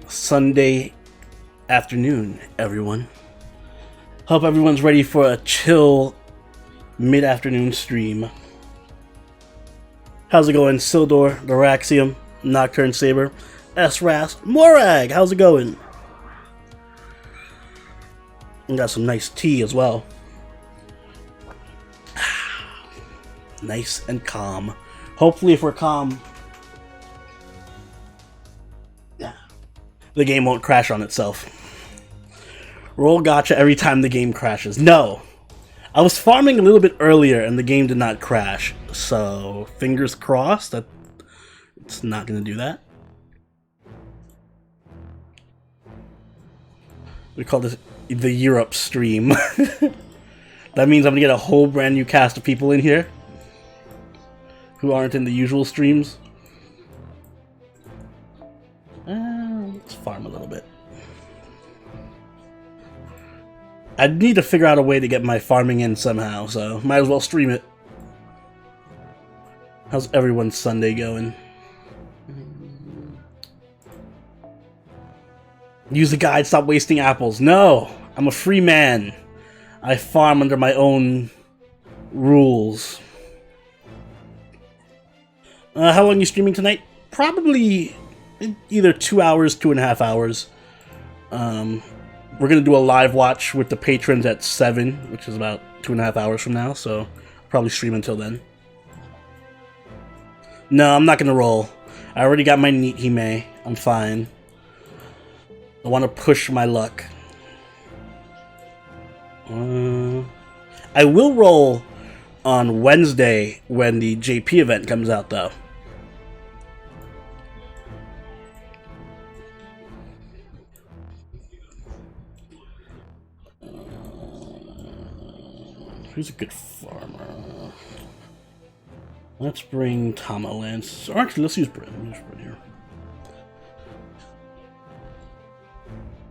Sunday afternoon, everyone. Hope everyone's ready for a chill mid-afternoon stream. How's it going, Sildor, Daraxium, Nocturne Saber, S-Rast, Morag? How's it going? And got some nice tea as well. Nice and calm. Hopefully, if we're calm, the game won't crash on itself. Roll gacha every time the game crashes. No! I was farming a little bit earlier and the game did not crash. So, fingers crossed that it's not going to do that. We call this the Europe stream. That means I'm going to get a whole brand new cast of people in here who aren't in the usual streams. Let's farm a little bit. I need to figure out a way to get my farming in somehow, so might as well stream it. How's everyone's Sunday going? Use the guide, stop wasting apples. No! I'm a free man. I farm under my own rules. How long are you streaming tonight? Probably either 2 hours, 2.5 hours. We're gonna do a live watch with the patrons at 7, which is about 2.5 hours from now, so I'll probably stream until then. No, I'm not gonna roll. I already got my neat Hime. I'm fine. I want to push my luck. I will roll on Wednesday when the JP event comes out, though. Who's a good farmer? Let's bring Tama Lance. Or actually, let's use Brent. Here.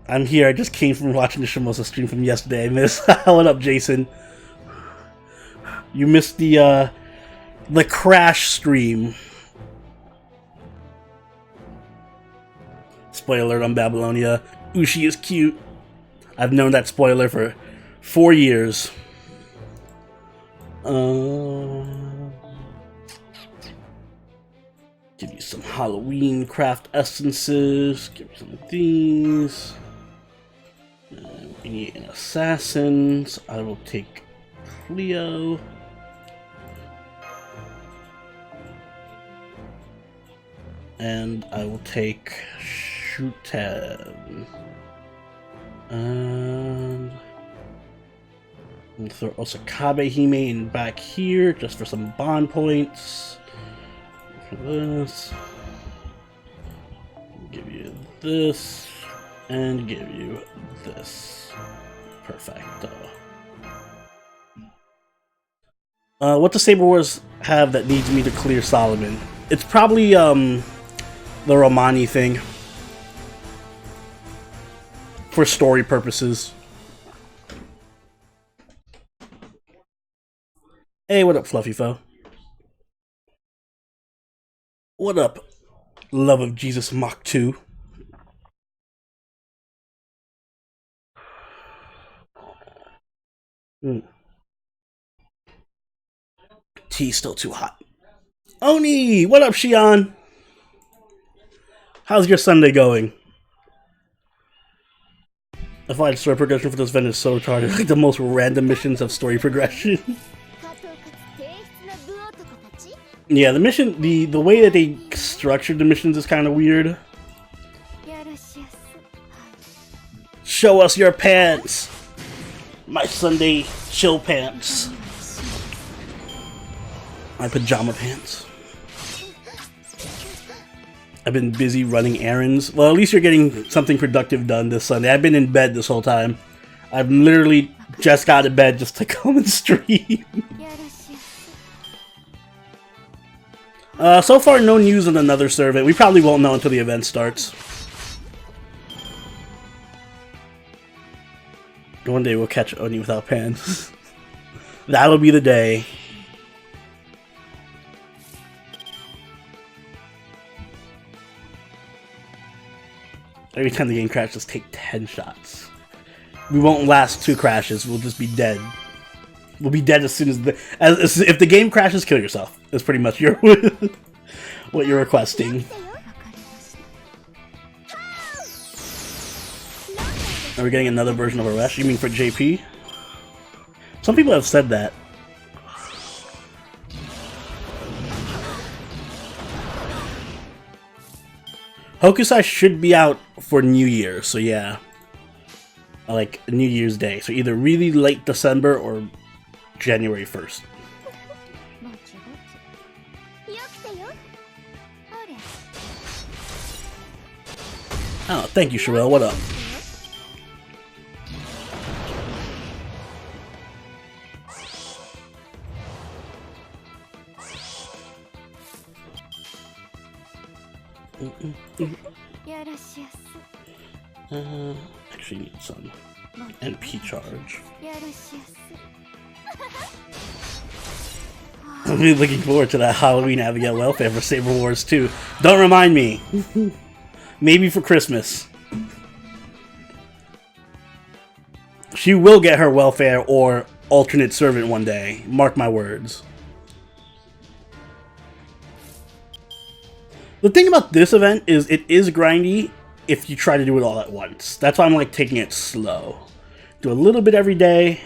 I'm here. I just came from watching the Shimosa stream from yesterday. I missed. What up, Jason? You missed the crash stream. Spoiler alert on Babylonia. Ushi is cute. I've known that spoiler for 4 years. Give you some Halloween craft essences. Give you some of these. We need an assassin. So I will take Cleo. And I will take Shuten. And we'll throw osakabe-hime in back here just for some bond points. For this. Give you this. And give you this. Perfecto. What does Saber Wars have that needs me to clear Solomon? It's probably the Romani thing. For story purposes. Hey, what up, Fluffy Foe? What up, Love of Jesus Mach 2? Tea's still too hot. Oni! What up, Shion? How's your Sunday going? I find story progression for this event is so retarded. Like the most random missions of story progression. Yeah, the mission, the way that they structured the missions is kind of weird. Show us your pants! My Sunday chill pants. My pajama pants. I've been busy running errands. Well, at least you're getting something productive done this Sunday. I've been in bed this whole time. I've literally just got to bed just to come and stream. So far, no news on another servant. We probably won't know until the event starts. One day we'll catch Oni without pants. That'll be the day. Every time the game crashes, take 10 shots. We won't last 2 crashes. We'll just be dead. We'll be dead as soon as if the game crashes, kill yourself. That's pretty much your what you're requesting. Are we getting another version of a rush? You mean for JP? Some people have said that. Hokusai should be out for New Year, so yeah. Like New Year's Day. So either really late December or January 1st. Oh, thank you, Sherelle. What up? Actually need some NP charge. I'm really looking forward to that Halloween Abigail welfare for Saber Wars 2. Don't remind me. Maybe for Christmas. She will get her welfare or alternate servant one day. Mark my words. The thing about this event is it is grindy if you try to do it all at once. That's why I'm like taking it slow. Do a little bit every day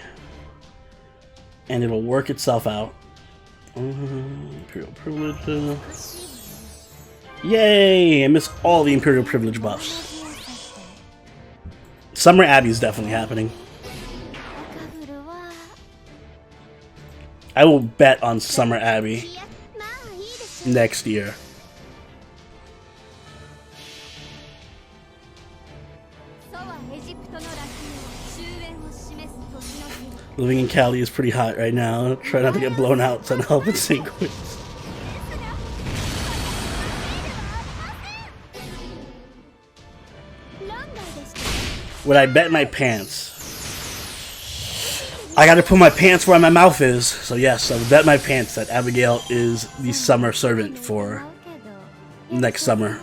and it'll work itself out. Imperial Privilege. Yay! I missed all the Imperial Privilege buffs. Summer Abbey is definitely happening. I will bet on Summer Abbey next year. Living in Cali is pretty hot right now. Try not to get blown out, send help and sequence. Would I bet my pants? I gotta put my pants where my mouth is. So yes, I would bet my pants that Abigail is the summer servant for next summer.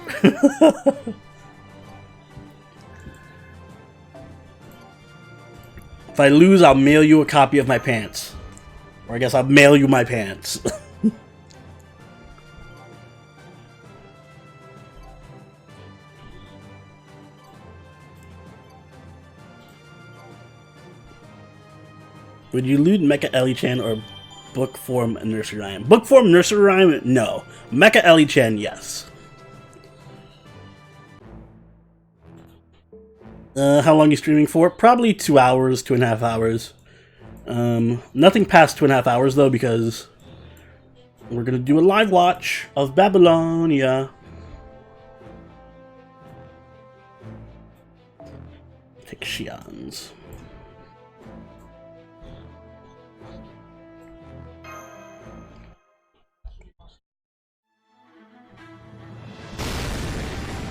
If I lose, I'll mail you a copy of my pants. Or I guess I'll mail you my pants. Would you loot Mecha Eli-chan or book form nursery rhyme? Book form nursery rhyme? No. Mecha Eli-chan, yes. How long are you streaming for? Probably 2 hours, 2.5 hours. Nothing past 2.5 hours though, because we're gonna do a live watch of Babylonia. Take Xi'ans.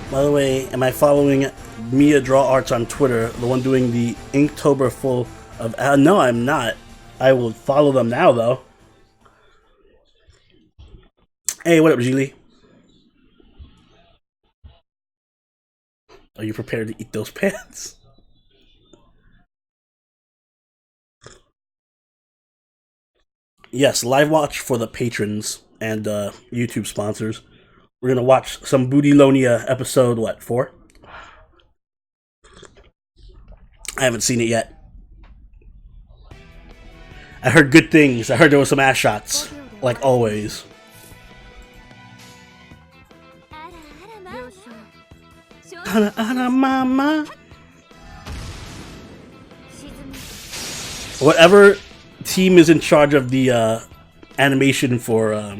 By the way, am I following Mia Draw Arts on Twitter, the one doing the Inktober full of... no, I'm not. I will follow them now, though. Hey, what up, Gili? Are you prepared to eat those pants? Yes, live watch for the patrons and YouTube sponsors. We're gonna watch some Babylonia episode, what, 4? I haven't seen it yet. I heard good things. I heard there was some ass shots, like always. Mama. Whatever team is in charge of the animation for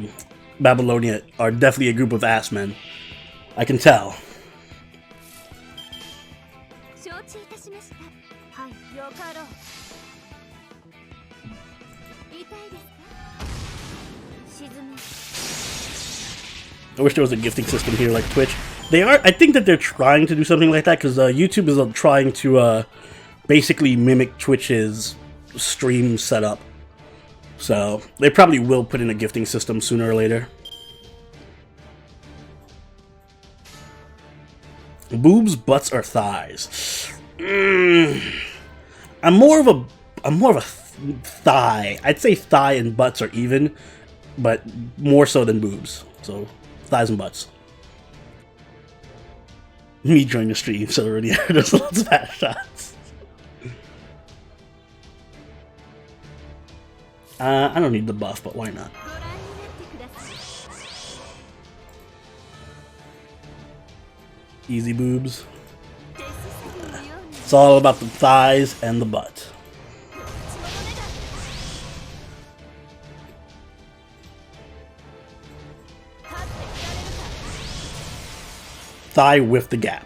Babylonia are definitely a group of ass men. I can tell. I wish there was a gifting system here like Twitch. They are. I think that they're trying to do something like that because YouTube is trying to basically mimic Twitch's stream setup. So they probably will put in a gifting system sooner or later. Boobs, butts, or thighs? I'm more of a thigh. I'd say thigh and butts are even, but more so than boobs. So thighs and butts. Me join the stream, so already there's lots of fat shots. I don't need the buff, but why not? Easy boobs. It's all about the thighs and the butt. Thigh with the gap.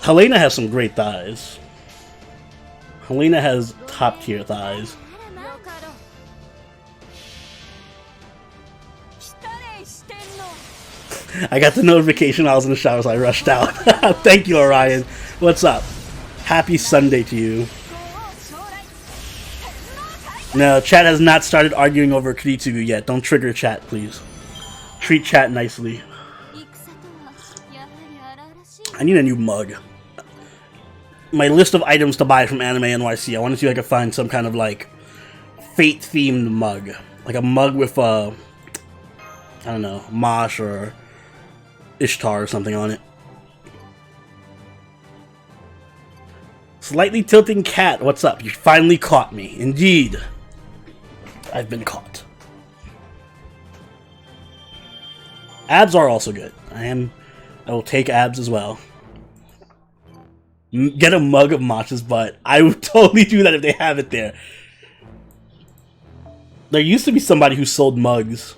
Helena has some great thighs. Helena has top tier thighs. I got the notification I was in the shower, so I rushed out. Thank you, Orion. What's up? Happy Sunday to you. No, chat has not started arguing over Kiritsugu yet. Don't trigger chat, please. Treat chat nicely. I need a new mug. My list of items to buy from Anime NYC. I want to see if I can find some kind of, like, fate-themed mug. Like a mug with, I don't know, Mosh or Ishtar or something on it. Slightly tilting cat, what's up? You finally caught me. Indeed. I've been caught. Abs are also good. I will take abs as well. Get a mug of Mosh's butt. I would totally do that if they have it there. There used to be somebody who sold mugs.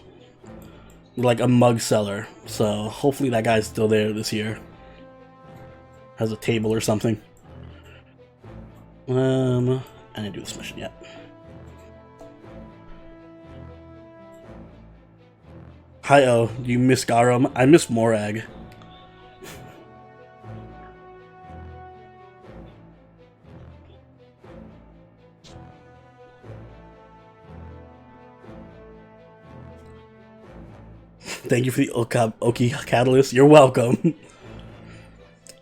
Like a mug seller. So hopefully that guy's still there this year. Has a table or something. I didn't do this mission yet. Hi-oh, do you miss Garum? I miss Morag. Thank you for the Oki Catalyst. You're welcome.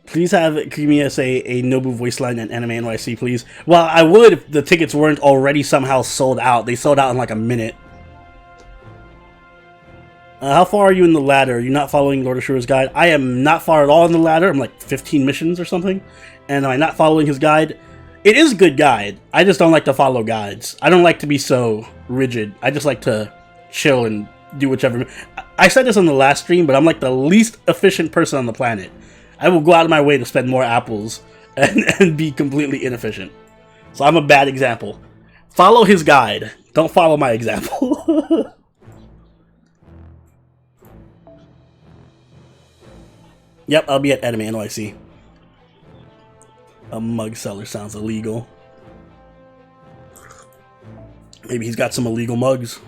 Please have Kimi say a Nobu voice line at Anime NYC, please. Well, I would if the tickets weren't already somehow sold out. They sold out in like a minute. How far are you in the ladder? Are you not following Lord Ashura's guide? I am not far at all in the ladder. I'm like 15 missions or something. And am I not following his guide? It is a good guide. I just don't like to follow guides. I don't like to be so rigid. I just like to chill and do whichever. I said this on the last stream, but I'm like the least efficient person on the planet. I will go out of my way to spend more apples and be completely inefficient. So I'm a bad example. Follow his guide. Don't follow my example. Yep, I'll be at Anime NYC. A mug seller sounds illegal. Maybe he's got some illegal mugs.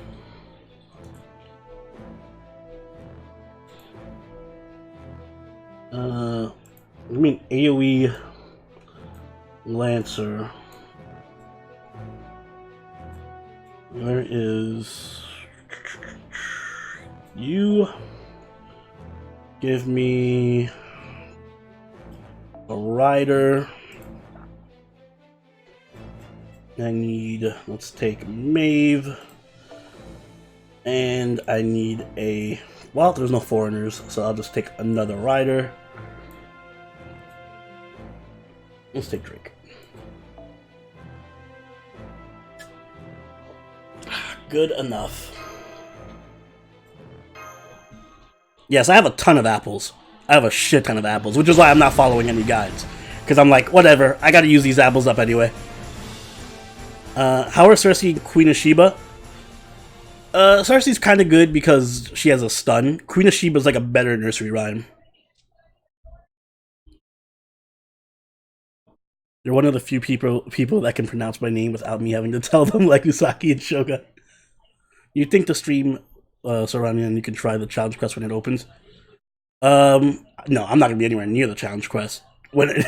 I mean AoE Lancer. Where is you? Give me a rider. I need, let's take Maeve. And I need a, well, there's no foreigners, so I'll just take another rider. Let's take Drake. Good enough. Yes, I have a ton of apples. I have a shit ton of apples, which is why I'm not following any guides. Because I'm like, whatever, I gotta use these apples up anyway. How are Cersei and Queen of Sheba? Cersei's kinda good because she has a stun. Queen of Sheba's like a better nursery rhyme. You're one of the few people that can pronounce my name without me having to tell them, like Usaki and Shoga. You think the stream, Sarami, and you can try the challenge quest when it opens? No, I'm not gonna be anywhere near the challenge quest. When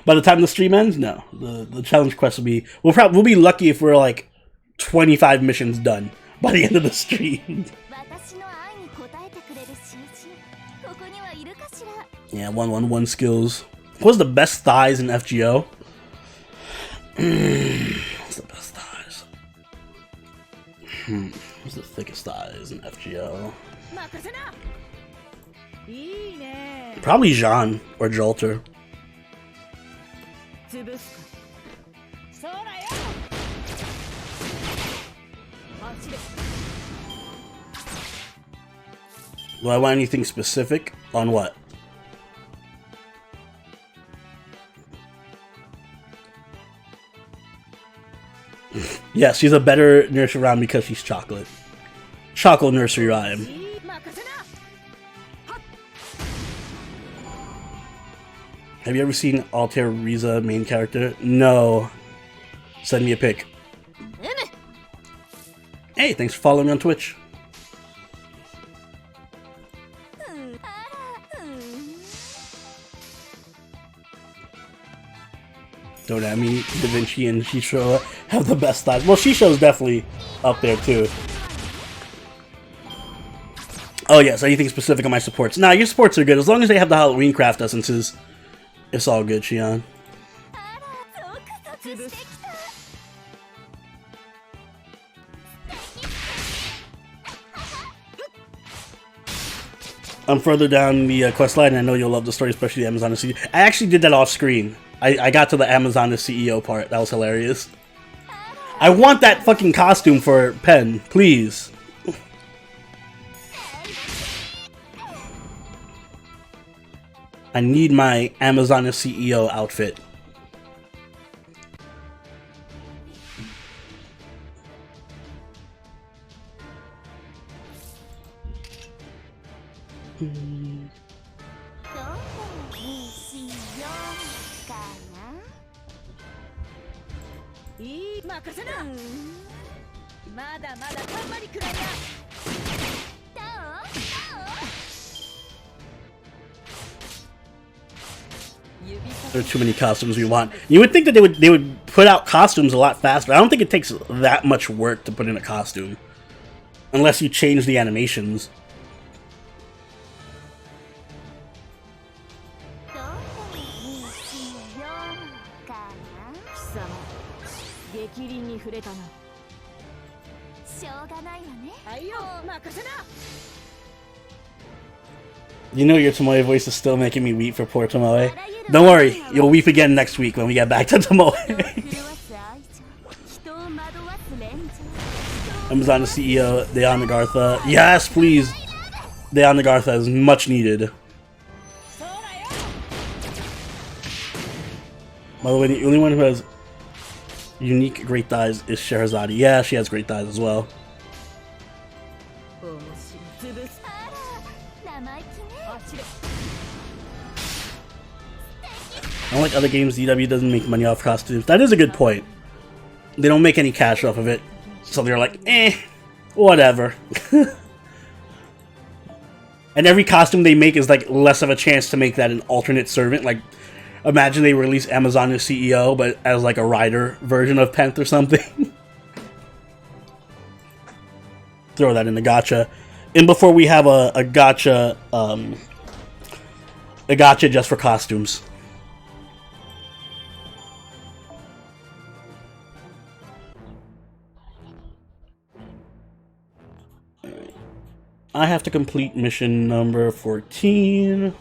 by the time the stream ends, no. The challenge quest will be, we'll be lucky if we're like 25 missions done by the end of the stream. Yeah, 111 skills. What's the best thighs in FGO? What's the best thighs? What's the thickest thighs in FGO? Probably Jean or Jolter. Do I want anything specific? On what? Yeah, she's a better nursery rhyme because she's chocolate. Chocolate nursery rhyme. Have you ever seen Altair Riza main character? No. Send me a pic. Hey, thanks for following me on Twitch. Don't at me, Da Vinci and Shisho have the best thighs. Well, Shisho's definitely up there too. Oh yes, anything specific on my supports? Nah, your supports are good. As long as they have the Halloween craft essences, it's all good, Shion. I'm further down the quest line, and I know you'll love the story, especially the Amazon CEO. I actually did that off screen. I got to the Amazon CEO part. That was hilarious. I want that fucking costume for Pen, please. I need my Amazon CEO outfit. There are too many costumes we want. You would think that they would put out costumes a lot faster. I don't think it takes that much work to put in a costume, unless you change the animations. You know your Tomoe voice is still making me weep for poor Tomoe. Don't worry, you'll weep again next week when we get back to Tomoe. Amazon CEO, Dayon Nagartha. Yes, please. Dayon Nagartha is much needed. By the way, the only one who has unique great thighs is Scheherazade. Yeah, she has great thighs as well. Unlike other games, DW doesn't make money off costumes. That is a good point. They don't make any cash off of it, so they're like, eh, whatever. And every costume they make is like less of a chance to make that an alternate servant. Like, imagine they release Amazon as CEO, but as like a rider version of Penth or something. Throw that in the gacha. And before we have a gacha just for costumes. I have to complete mission number 14,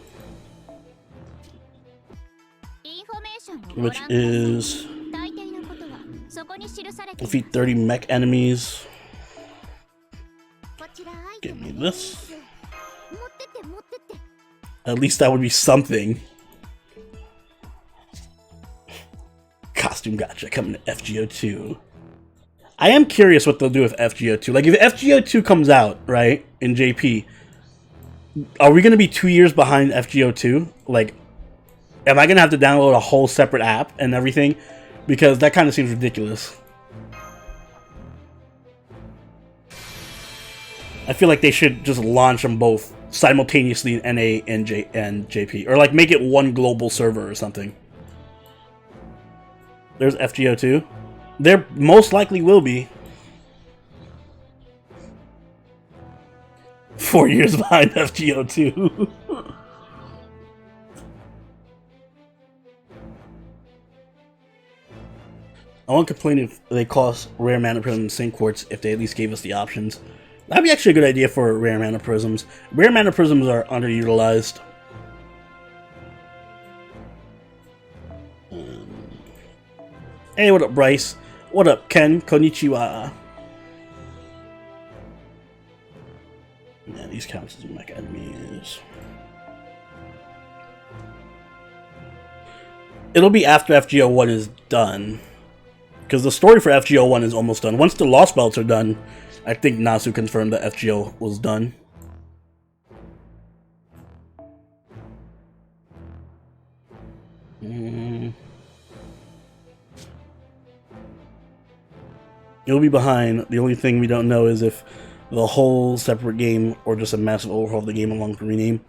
which is defeat 30 mech enemies. Give me this. At least that would be something. Costume gacha coming to FGO 2. I am curious what they'll do with FGO 2. Like, if FGO 2 comes out, right, in JP, are we going to be 2 years behind FGO 2? Like, am I going to have to download a whole separate app and everything? Because that kind of seems ridiculous. I feel like they should just launch them both simultaneously in NA and JP. Or, like, make it one global server or something. There's FGO 2. There most likely will be. 4 years behind FGO 2. I won't complain if they cost rare mana prisms and sync quartz if they at least gave us the options. That'd be actually a good idea for rare mana prisms. Rare mana prisms are underutilized. Hey, what up, Bryce? What up, Ken? Konnichiwa. Yeah, these counts as mecha enemies. It'll be after FGO 1 is done. Because the story for FGO 1 is almost done. Once the Lost Belts are done, I think Nasu confirmed that FGO was done. It'll be behind. The only thing we don't know is if the whole separate game or just a massive overhaul of the game along with the rename.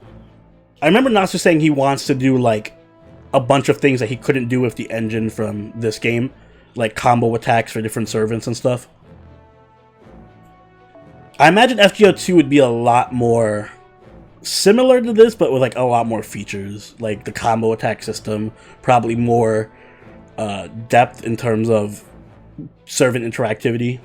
I remember Nasu saying he wants to do like a bunch of things that he couldn't do with the engine from this game, like combo attacks for different servants and stuff. I imagine FGO 2 would be a lot more similar to this, but with like a lot more features, like the combo attack system, probably more depth in terms of servant interactivity.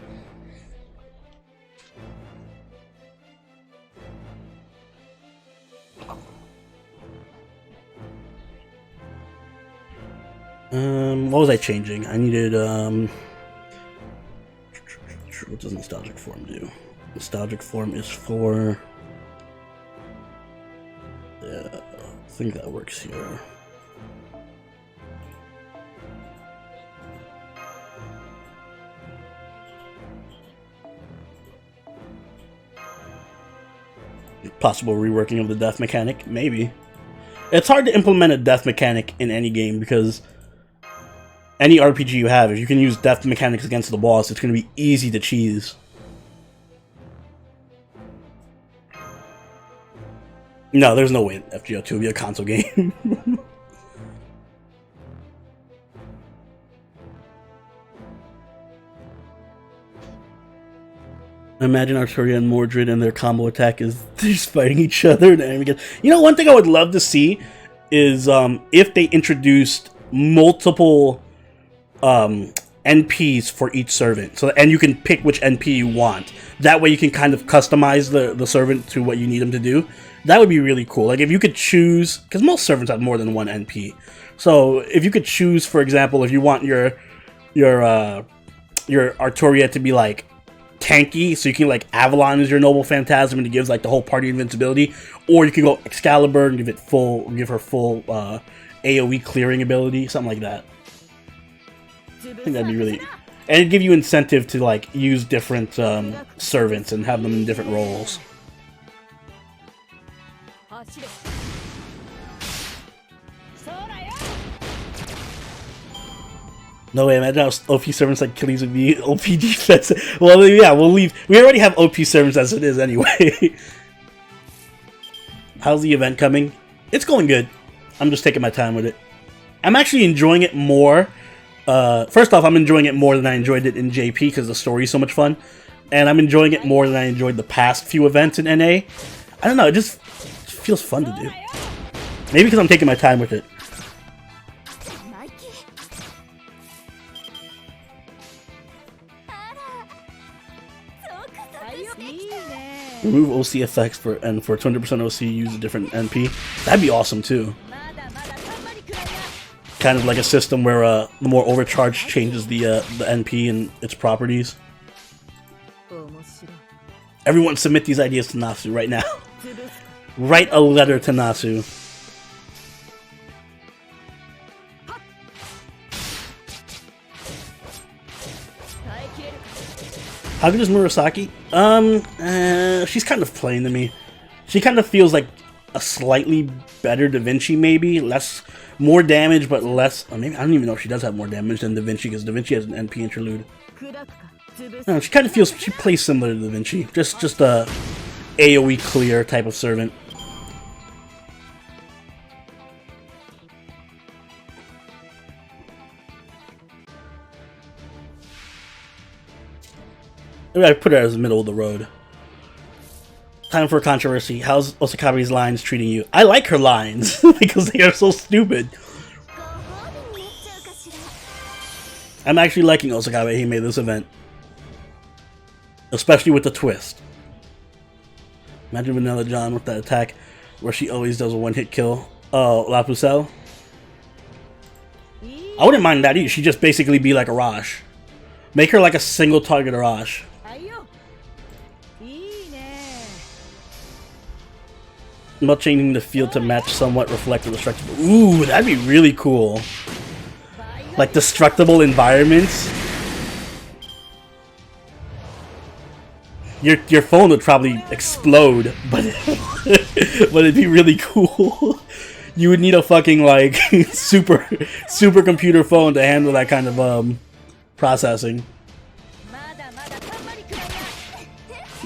What was I changing? I needed, what does nostalgic form do? Nostalgic form is for, yeah, I think that works here. Possible reworking of the death mechanic, maybe. It's hard to implement a death mechanic in any game because any RPG you have, if you can use death mechanics against the boss, it's going to be easy to cheese. No, there's no way FGO 2 will be a console game. Imagine Arturia and Mordred and their combo attack is just fighting each other. You know, one thing I would love to see is if they introduced multiple NPs for each servant, and you can pick which NP you want. That way you can kind of customize the servant to what you need them to do. That would be really cool. Like if you could choose, because most servants have more than one NP. So if you could choose, for example, if you want your Arturia to be like tanky, so you can like Avalon as your noble phantasm and it gives like the whole party invincibility, or you can go Excalibur and give her full AoE clearing ability, something like that. I think that'd be really, and it'd give you incentive to like use different servants and have them in different roles. No way, imagine how OP servants like Achilles would be OP defense. Well, yeah, we'll leave. We already have OP servants as it is anyway. How's the event coming? It's going good. I'm just taking my time with it. I'm actually enjoying it more. First off, I'm enjoying it more than I enjoyed it in JP because the story is so much fun. And I'm enjoying it more than I enjoyed the past few events in NA. I don't know, it just feels fun to do. Maybe because I'm taking my time with it. Remove OC effects for 200% OC, use a different NP. That'd be awesome too. Kind of like a system where the more overcharged changes the NP and its properties. Everyone submit these ideas to Nasu right now. Write a letter to Nasu. How good is Murasaki? She's kind of plain to me. She kind of feels like a slightly better Da Vinci, maybe. More damage, but less. Maybe I don't even know if she does have more damage than Da Vinci, because Da Vinci has an NP interlude. No, she kind of feels, she plays similar to Da Vinci. Just a AoE clear type of servant. I put her as the middle of the road. Time for a controversy. How's Osakabe's lines treating you? I like her lines because they are so stupid. I'm actually liking osakabe-hime this event. Especially with the twist. Imagine Vanilla John with that attack where she always does a one-hit kill. Oh, La Pucelle? I wouldn't mind that either. She'd just basically be like a Rosh. Make her like a single target Rosh. About changing the field to match somewhat reflective destructible. Ooh, that'd be really cool. Like destructible environments. Your phone would probably explode, but but it'd be really cool. You would need a fucking like super computer phone to handle that kind of processing.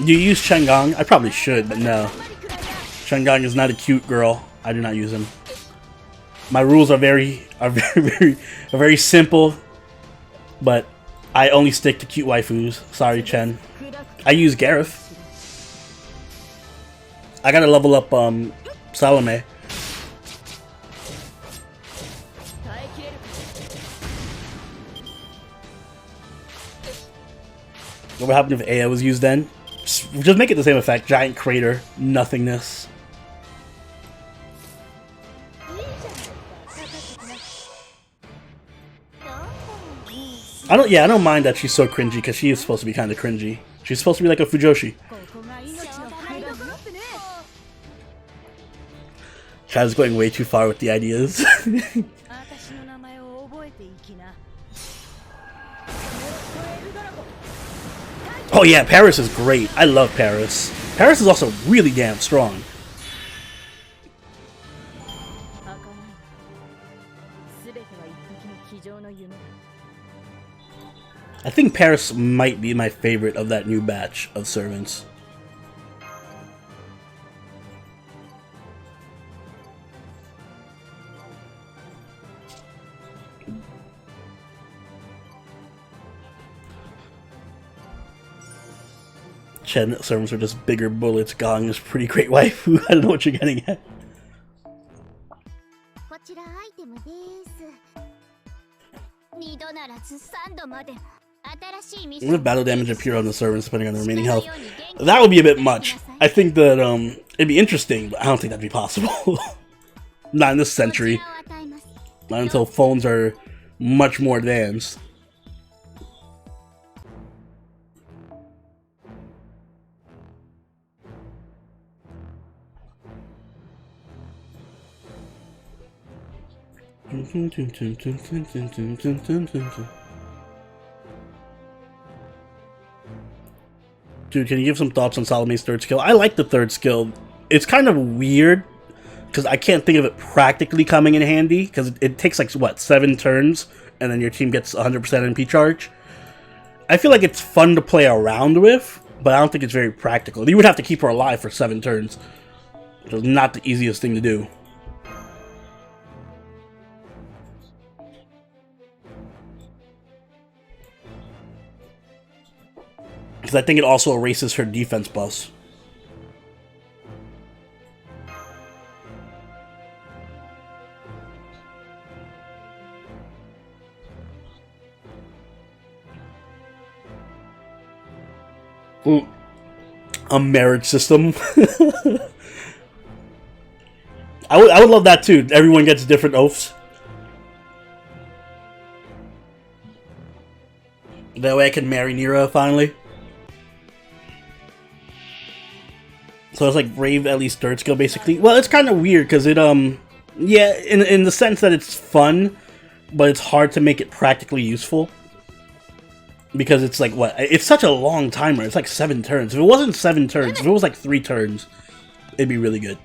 Do you use Shengang? I probably should, but no. Shengang is not a cute girl. I do not use him. My rules are very simple, but I only stick to cute waifus. Sorry, Chen. I use Gareth. I gotta level up Salome. What would happen if Aya was used then? Just make it the same effect. Giant crater, nothingness. I don't mind that she's so cringy because she is supposed to be kind of cringy. She's supposed to be like a Fujoshi. Chad's going way too far with the ideas. Oh yeah, Paris is great. I love Paris. Paris is also really damn strong. I think Paris might be my favorite of that new batch of servants. Chen servants are just bigger bullets. Gong is pretty great waifu. I don't know what you're getting at. What if battle damage appear on the servants depending on the remaining health? That would be a bit much. I think that it'd be interesting, but I don't think that'd be possible. Not in this century. Not until phones are much more advanced. Dude, can you give some thoughts on Salome's third skill? I like the third skill. It's kind of weird because I can't think of it practically coming in handy because it takes like what, 7 turns and then your team gets 100% MP charge. I feel like it's fun to play around with, but I don't think it's very practical. You would have to keep her alive for 7 turns. It's not the easiest thing to do. Because I think it also erases her defense buffs. Ooh. A marriage system. I would love that too. Everyone gets different oaths. That way I can marry Nira finally. So it's like Brave Ellie's third skill, basically. Well, it's kind of weird because it, yeah, in the sense that it's fun, but it's hard to make it practically useful. Because it's like, what? It's such a long timer. It's like 7 turns. If it wasn't 7 turns, if it was like 3 turns, it'd be really good.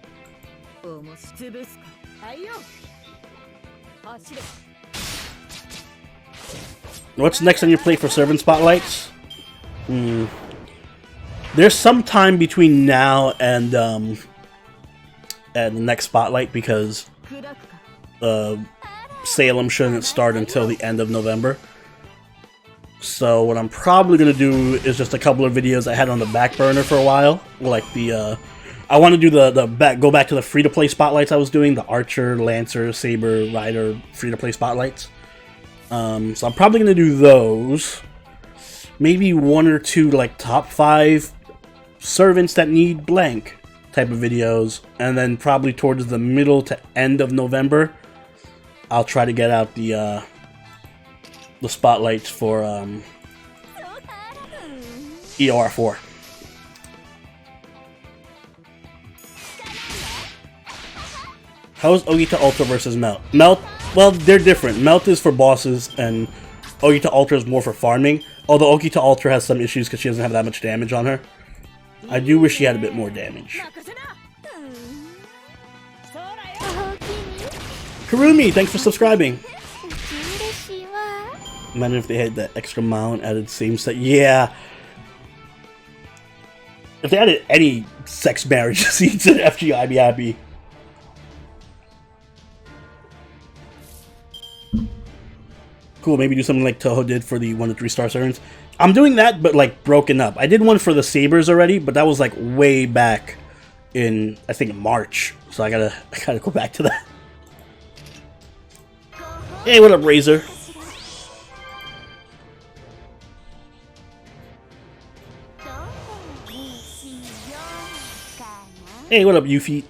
What's next on your plate for servant spotlights? There's some time between now and the next spotlight because Salem shouldn't start until the end of November. So what I'm probably gonna do is just a couple of videos I had on the back burner for a while, like the I want to do go back to the free-to-play spotlights I was doing, the Archer, Lancer, Saber, Rider free-to-play spotlights. So I'm probably gonna do those. Maybe one or two like top 5 servants that need blank type of videos, and then probably towards the middle to end of November, I'll try to get out the spotlights for EOR4. How is Ogita Ultra versus Melt? Melt, well, they're different. Melt is for bosses, and Ogita Ultra is more for farming. Although Ogita Ultra has some issues because she doesn't have that much damage on her. I do wish she had a bit more damage. Karumi, thanks for subscribing. Imagine if they had that extra mile and added same set. Yeah. If they added any sex marriage scenes in FGO, I'd be happy. Cool, maybe do something like Toho did for the 1 to 3 star servants. I'm doing that, but like broken up. I did one for the Sabers already, but that was like way back in, I think, March. So I gotta go back to that. Hey, what up, Razor? Hey, what up, Yuffie?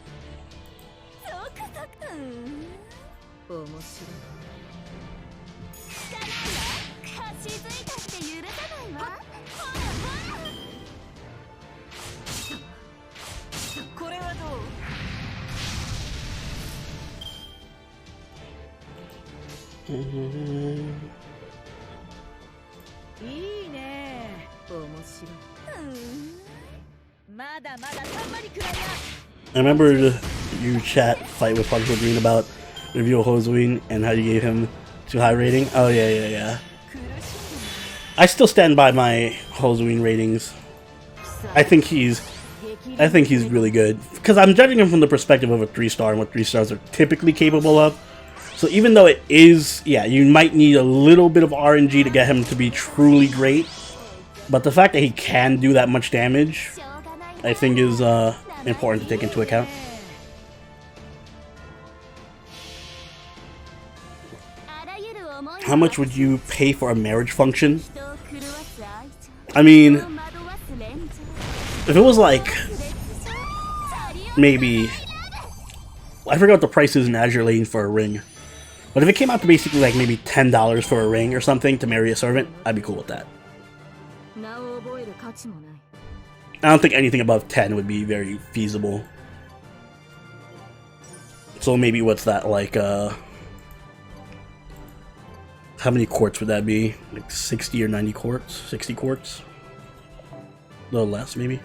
I remember you chat fight with Partial Green about review of Hozuin and how you gave him too high rating. Oh yeah. I still stand by my Hozuin ratings. I think he's really good because I'm judging him from the perspective of a 3-star and what 3 stars are typically capable of. So even though it is, yeah, you might need a little bit of RNG to get him to be truly great, but the fact that he can do that much damage, I think is important to take into account. How much would you pay for a marriage function? I mean, if it was like, maybe, I forgot what the price is in Azure Lane for a ring. But if it came out to basically like maybe $10 for a ring or something to marry a servant, I'd be cool with that. I don't think anything above 10 would be very feasible. So maybe what's that, like, how many quarts would that be? Like 60 or 90 quarts? 60 quarts? A little less, maybe.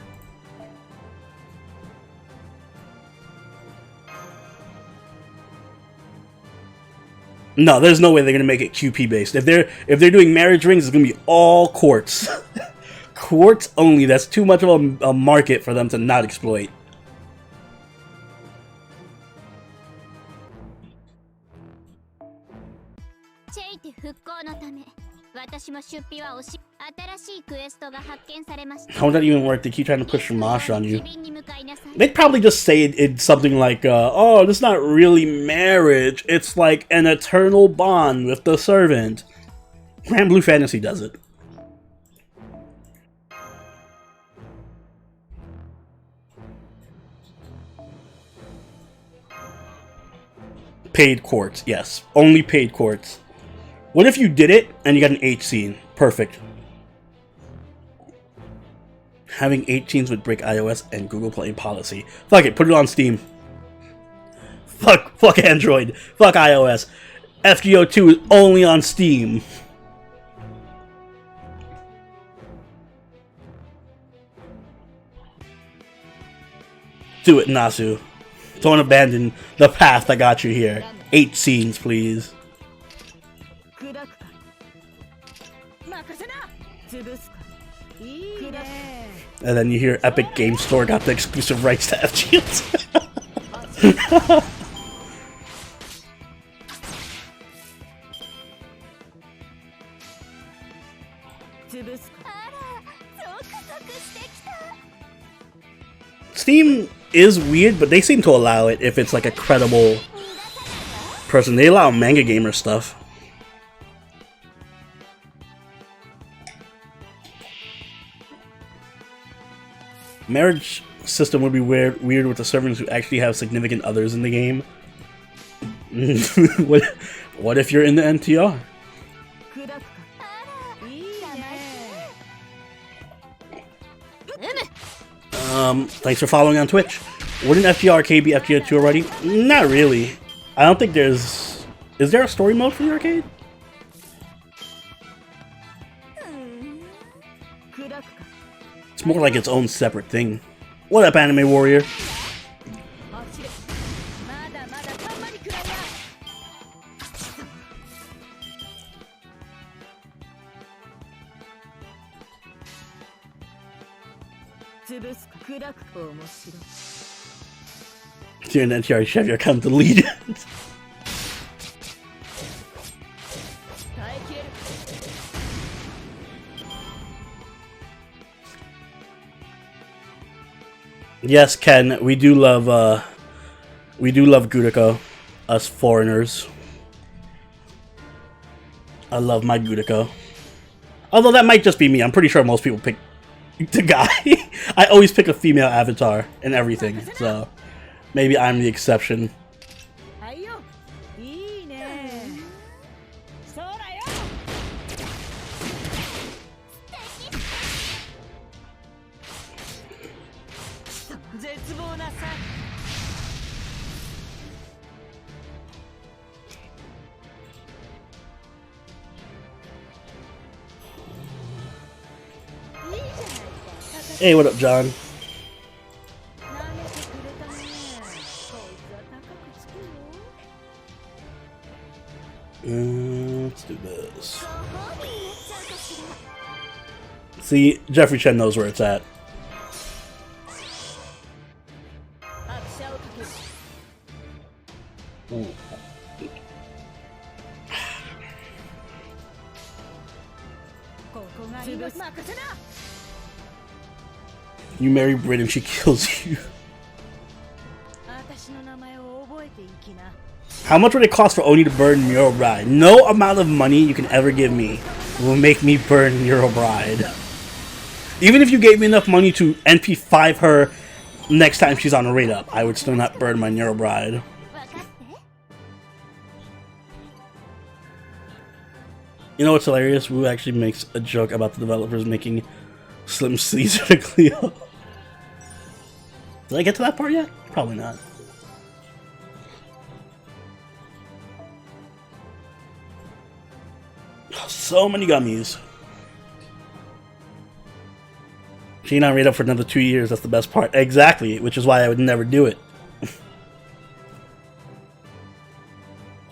No, there's no way they're gonna make it QP based. If they're doing marriage rings, it's gonna be all quartz. Quartz only. That's too much of a market for them to not exploit. How would that even work? They keep trying to push Mosh on you. They'd probably just say it's something like, oh, this is not really marriage. It's like an eternal bond with the servant. Grand Blue Fantasy does it. Paid quartz, yes. Only paid quartz. What if you did it and you got an H scene? Perfect. Having 8 scenes would break iOS and Google Play policy. Fuck it, put it on Steam. Fuck Android. Fuck iOS. FGO 2 is only on Steam. Do it, Nasu. Don't abandon the path that got you here. 8 scenes, please. And then you hear Epic Game Store got the exclusive rights to FGO. Steam is weird, but they seem to allow it if it's like a credible person. They allow manga gamer stuff. Marriage system would be weird with the servants who actually have significant others in the game. What if you're in the NTR? Thanks for following on Twitch. Wouldn't FGO Arcade be FGO 2 already? Not really. I don't think there's... Is there a story mode for the arcade? It's more like its own separate thing. What up, Anime Warrior? You're an NTR chef, your account deleted. Yes, Ken, we do love Gudeko, us foreigners. I love my Gudeko. Although that might just be me. I'm pretty sure most people pick the guy. I always pick a female avatar in everything, so maybe I'm the exception. Hey, what up, John? Let's do this. See, Jeffrey Chen knows where it's at. Ooh. You marry Brit and she kills you. How much would it cost for Oni to burn your bride? No amount of money you can ever give me will make me burn your bride. Even if you gave me enough money to NP5 her next time she's on a raid up, I would still not burn my Neuro bride. You know what's hilarious? Wu actually makes a joke about the developers making Slim Caesar to Cleo. Did I get to that part yet? Probably not. So many gummies. She not read up for another 2 years, that's the best part. Exactly, which is why I would never do it.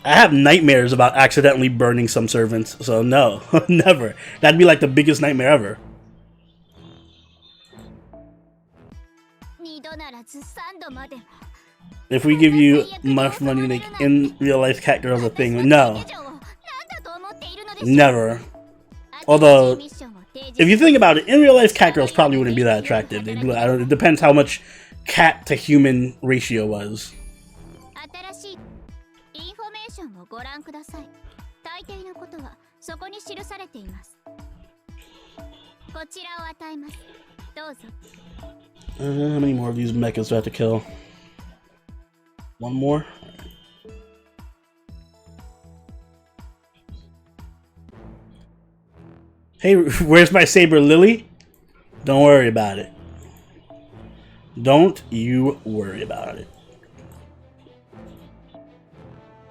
I have nightmares about accidentally burning some servants, so no, never. That'd be like the biggest nightmare ever. If we give you much money to make in real life cat girls a thing, no. Never. Although, if you think about it, in real life cat girls probably wouldn't be that attractive. It depends how much cat to human ratio was. How many more of these mechas do I have to kill? One more? Hey, where's my saber, Lily? Don't worry about it. Don't you worry about it.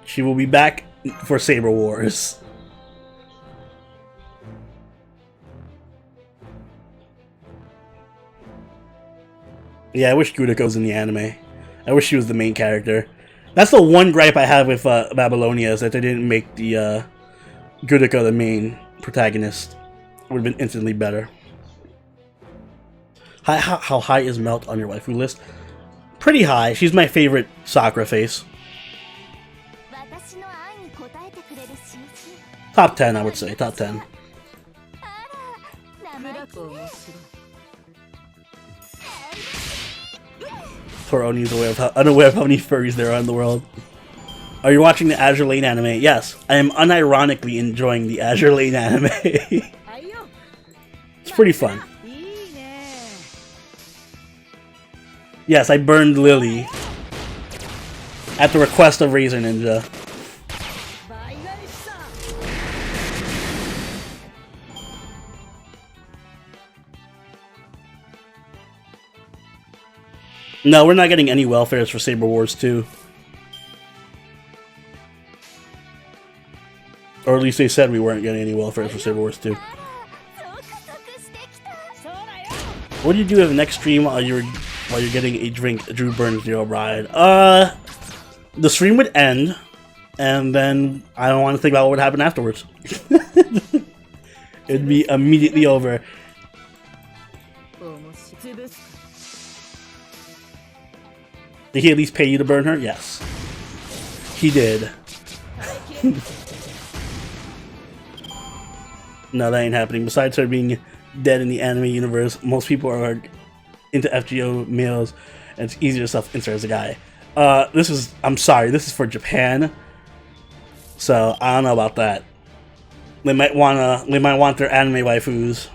She will be back for Saber Wars. Yeah, I wish Gudeko's in the anime. I wish she was the main character. That's the one gripe I have with Babylonia, is that they didn't make the Gudeko the main protagonist. Would have been instantly better. How high is Melt on your waifu list? Pretty high. She's my favorite Sakura face. Top 10, I would say. Top 10. Poor Oni's unaware of how many furries there are in the world. Are you watching the Azure Lane anime? Yes, I am unironically enjoying the Azure Lane anime. It's pretty fun. Yes, I burned Lily at the request of Razor Ninja. No, we're not getting any welfares for Saber Wars 2. Or at least they said we weren't getting any welfares for Saber Wars 2. What do you do at the next stream while you're getting a drink? Drew burns Zero Bride. The stream would end, and then I don't want to think about what would happen afterwards. It'd be immediately over. Did he at least pay you to burn her? Yes. He did. No, that ain't happening. Besides her being dead in the anime universe, most people are into FGO males, and it's easier to self-insert as a guy. I'm sorry, this is for Japan, so I don't know about that. They might want their anime waifus.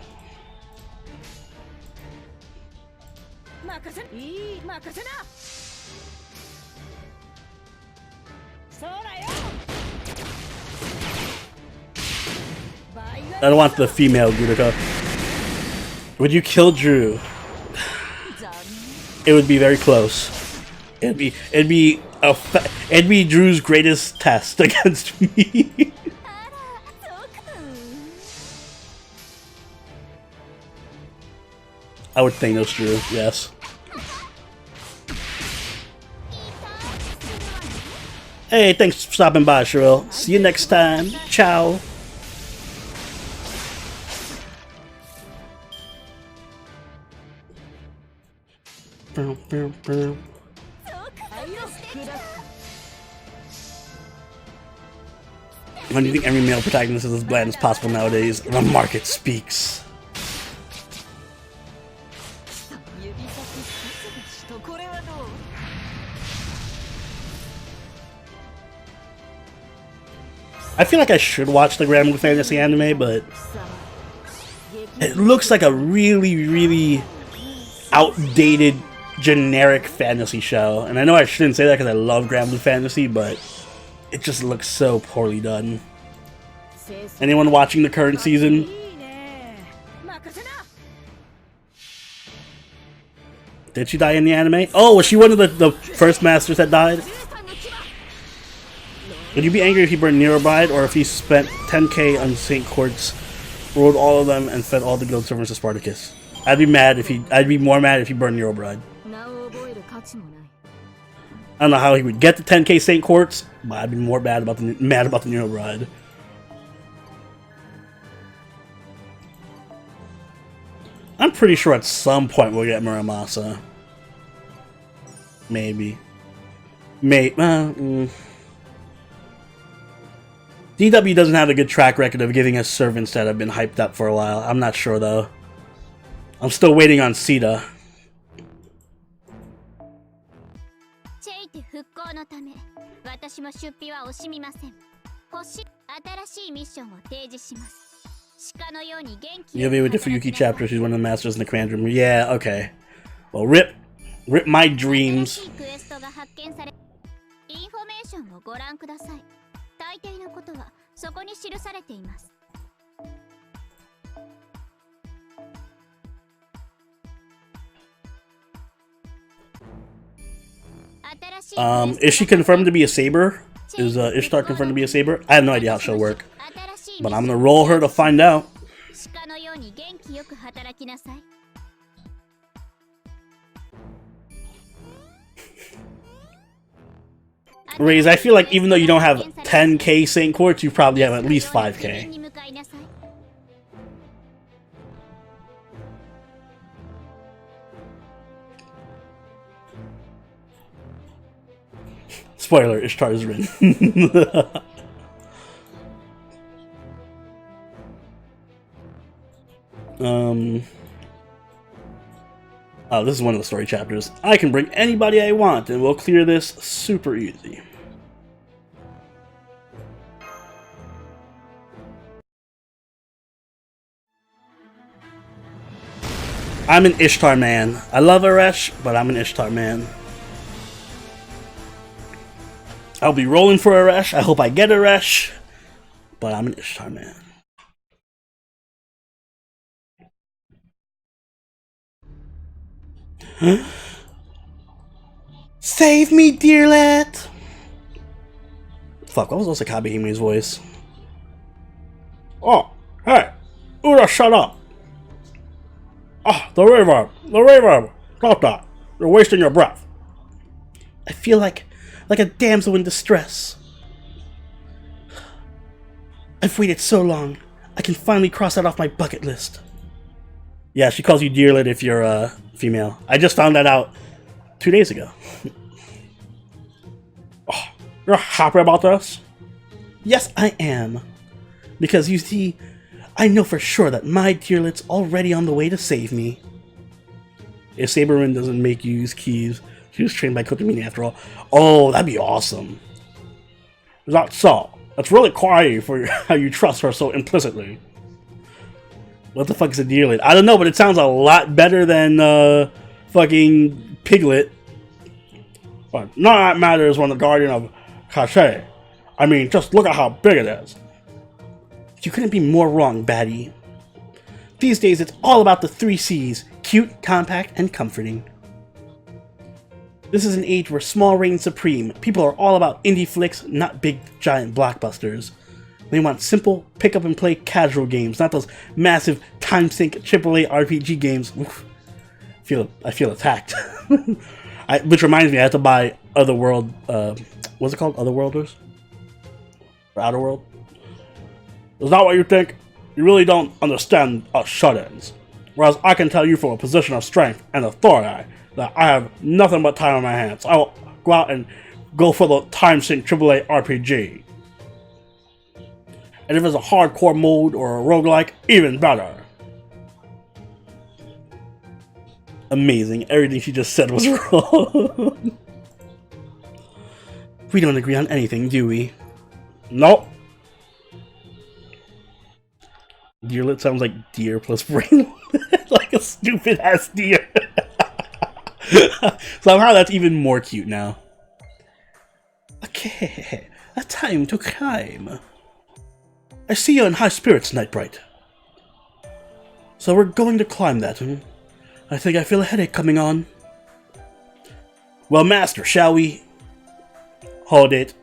I don't want the female Gudaka. Would you kill Drew? It would be very close. It'd be Drew's greatest test against me. I would Thanos Drew, yes. Hey, thanks for stopping by, Cheryl. See you next time. Ciao. When do you think every male protagonist is as bland as possible nowadays? The market speaks. I feel like I should watch the Grailing fantasy anime, but it looks like a really outdated, generic fantasy show. And I know I shouldn't say that because I love Grailing fantasy, but it just looks so poorly done. Anyone watching the current season? Did she die in the anime? Oh, was she one of the first masters that died? Would you be angry if he burned Nero Bride, or if he spent 10k on St. Courts, rolled all of them, and fed all the guild servants to Spartacus? I'd be more mad if he burned Nero Bride. I don't know how he would get the 10k St. Courts, but I'd be more mad about the Nero Bride. I'm pretty sure at some point we'll get Muramasa. Maybe. DW doesn't have a good track record of giving us servants that have been hyped up for a while. I'm not sure though. I'm still waiting on Sita. You'll be with the Fuyuki chapter. She's one of the masters in the command room. Yeah, okay. Well, rip my dreams. Is she confirmed to be a saber? Is Ishtar confirmed to be a saber? I have no idea how she'll work, but I'm gonna roll her to find out. Raze, I feel like even though you don't have 10k St. Courts, you probably have at least 5k. Spoiler, Ishtar is Rin. Oh, this is one of the story chapters. I can bring anybody I want, and we'll clear this super easy. I'm an Ishtar man. I love Aresh, but I'm an Ishtar man. I'll be rolling for Aresh. I hope I get Aresh, but I'm an Ishtar man. Save me, dearlet! Fuck, what was osakabe-hime's voice? Oh, hey! Ura, shut up! Ah, the reverb! The reverb! Stop that! You're wasting your breath! I feel like a damsel in distress. I've waited so long. I can finally cross that off my bucket list. Yeah, she calls you dearlet if you're female. I just found that out 2 days ago. Oh, you're happy about this? Yes, I am. Because you see, I know for sure that my dearlet's already on the way to save me. If Saberin doesn't make you use keys, she was trained by Kotomini after all. Oh, that'd be awesome. Is that so? That's really quiet for how you trust her so implicitly. What the fuck is a dearlet? I don't know, but it sounds a lot better than fucking Piglet. But none of that matters when the guardian of Cache. I mean, just look at how big it is. You couldn't be more wrong, baddie. These days, it's all about the 3 C's. Cute, compact, and comforting. This is an age where small reigns supreme. People are all about indie flicks, not big, giant blockbusters. They want simple, pick-up-and-play casual games, not those massive, time-sink AAA RPG games. Oof. I feel attacked. Which reminds me, I have to buy Otherworld. What's it called? Otherworlders? Or Outer World? Is that what you think? You really don't understand us shut-ins. Whereas I can tell you from a position of strength and authority that I have nothing but time on my hands. I will go out and go for the time-sink AAA RPG. And if it's a hardcore mode or a roguelike, even better. Amazing. Everything she just said was wrong. We don't agree on anything, do we? Nope. Dearlet sounds like deer plus brain. Like a stupid ass deer. Somehow that's even more cute now. Okay, a time to climb. I see you're in high spirits, Nightbright. So we're going to climb that, I think I feel a headache coming on. Well, Master, shall we? Hold it.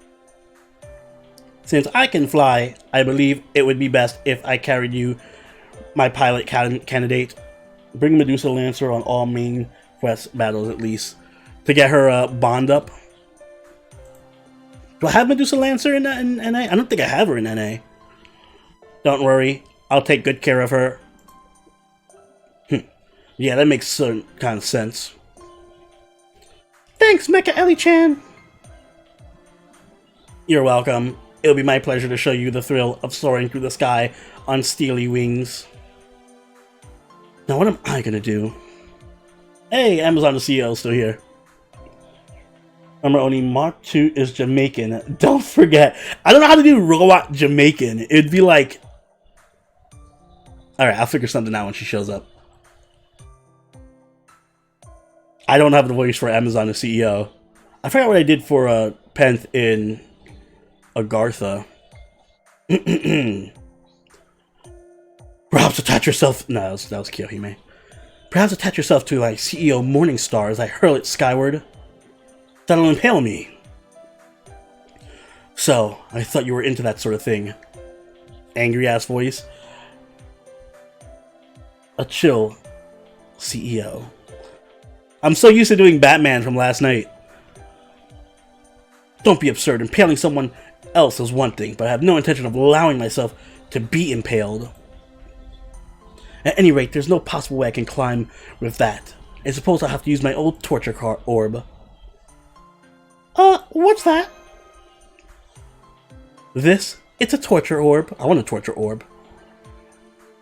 Since I can fly, I believe it would be best if I carried you, my pilot candidate. Bring Medusa Lancer on all main quest battles at least, to get her bond up. Do I have Medusa Lancer in NA? I don't think I have her in NA. Don't worry, I'll take good care of her. Yeah, that makes some kind of sense. Thanks, Mecha Eli-chan! You're welcome. It'll be my pleasure to show you the thrill of soaring through the sky on steely wings. Now what am I gonna do? Hey, Amazon the CEO is still here. Remember, only Mark 2 is Jamaican. Don't forget. I don't know how to do robot Jamaican. It'd be like... Alright, I'll figure something out when she shows up. I don't have the voice for Amazon the CEO. I forgot what I did for Penth in Agartha. Perhaps attach yourself... No, that was Kyohime. Perhaps attach yourself to my CEO Morning Star as I hurl it skyward. That'll impale me. So, I thought you were into that sort of thing. Angry-ass voice. A chill CEO. I'm so used to doing Batman from last night. Don't be absurd. Impaling someone else is one thing, but I have no intention of allowing myself to be impaled. At any rate, there's no possible way I can climb with that. I suppose I'll have to use my old torture car orb. What's that? This? It's a torture orb. I want a torture orb.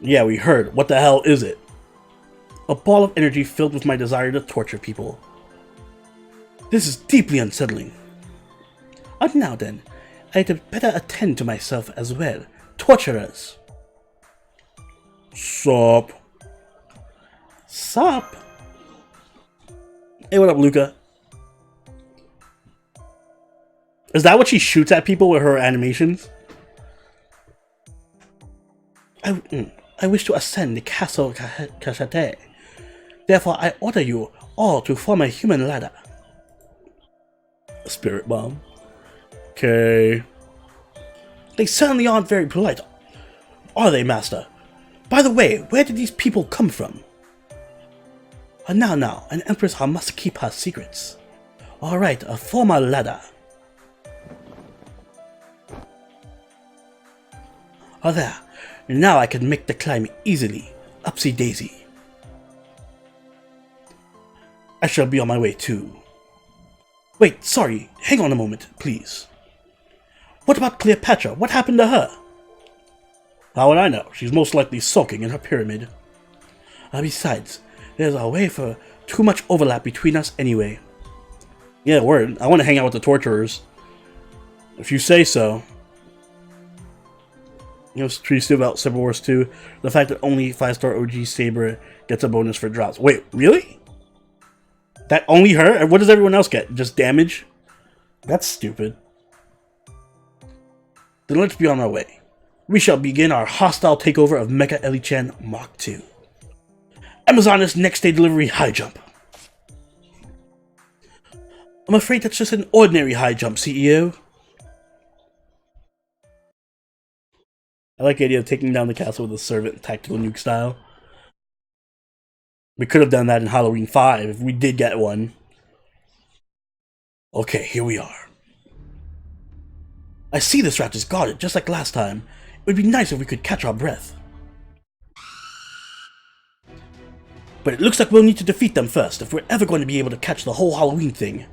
Yeah, we heard. What the hell is it? A ball of energy filled with my desire to torture people. This is deeply unsettling. Now then, I had better attend to myself as well. Torturers. Sup? Sup? Hey, what up, Luca? Is that what she shoots at people with her animations? I wish to ascend the castle Kashate. Therefore, I order you all to form a human ladder. Spirit bomb. Okay. They certainly aren't very polite, are they, Master? By the way, where did these people come from? Now, an empress must keep her secrets. Alright, a formal ladder. There. Now I can make the climb easily. Upsy daisy. I shall be on my way too. Wait, sorry. Hang on a moment, please. What about Cleopatra? What happened to her? How would I know? She's most likely sulking in her pyramid. Besides, there's a way for too much overlap between us anyway. Yeah, word. I want to hang out with the torturers. If you say so. You know, true about Civil Wars 2, the fact that only 5-star OG Saber gets a bonus for drops. Wait, really? That only her? And what does everyone else get? Just damage? That's stupid. Then let's be on our way. We shall begin our hostile takeover of Mecha Eli-chan Mark II. Amazoness next day delivery high jump. I'm afraid that's just an ordinary high jump, CEO. I like the idea of taking down the castle with a servant tactical nuke style. We could have done that in Halloween 5 if we did get one. Okay, here we are. I see this raft is guarded, just like last time. It would be nice if we could catch our breath. But it looks like we'll need to defeat them first if we're ever going to be able to catch the whole Halloween thing.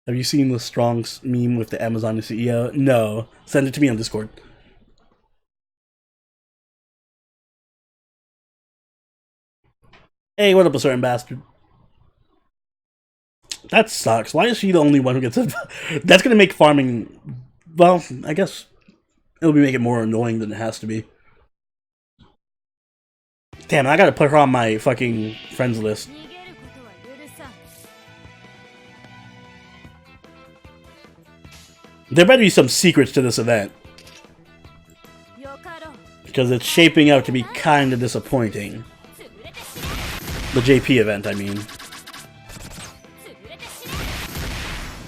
Have you seen the Strong's meme with the Amazon CEO? No. Send it to me on Discord. Hey, what up, a certain bastard? That sucks. Why is she the only one who gets it? That's gonna make farming... Well, I guess it'll make it more annoying than it has to be. Damn, I gotta put her on my fucking friends list. There better be some secrets to this event. Because it's shaping out to be kinda disappointing. The JP event, I mean.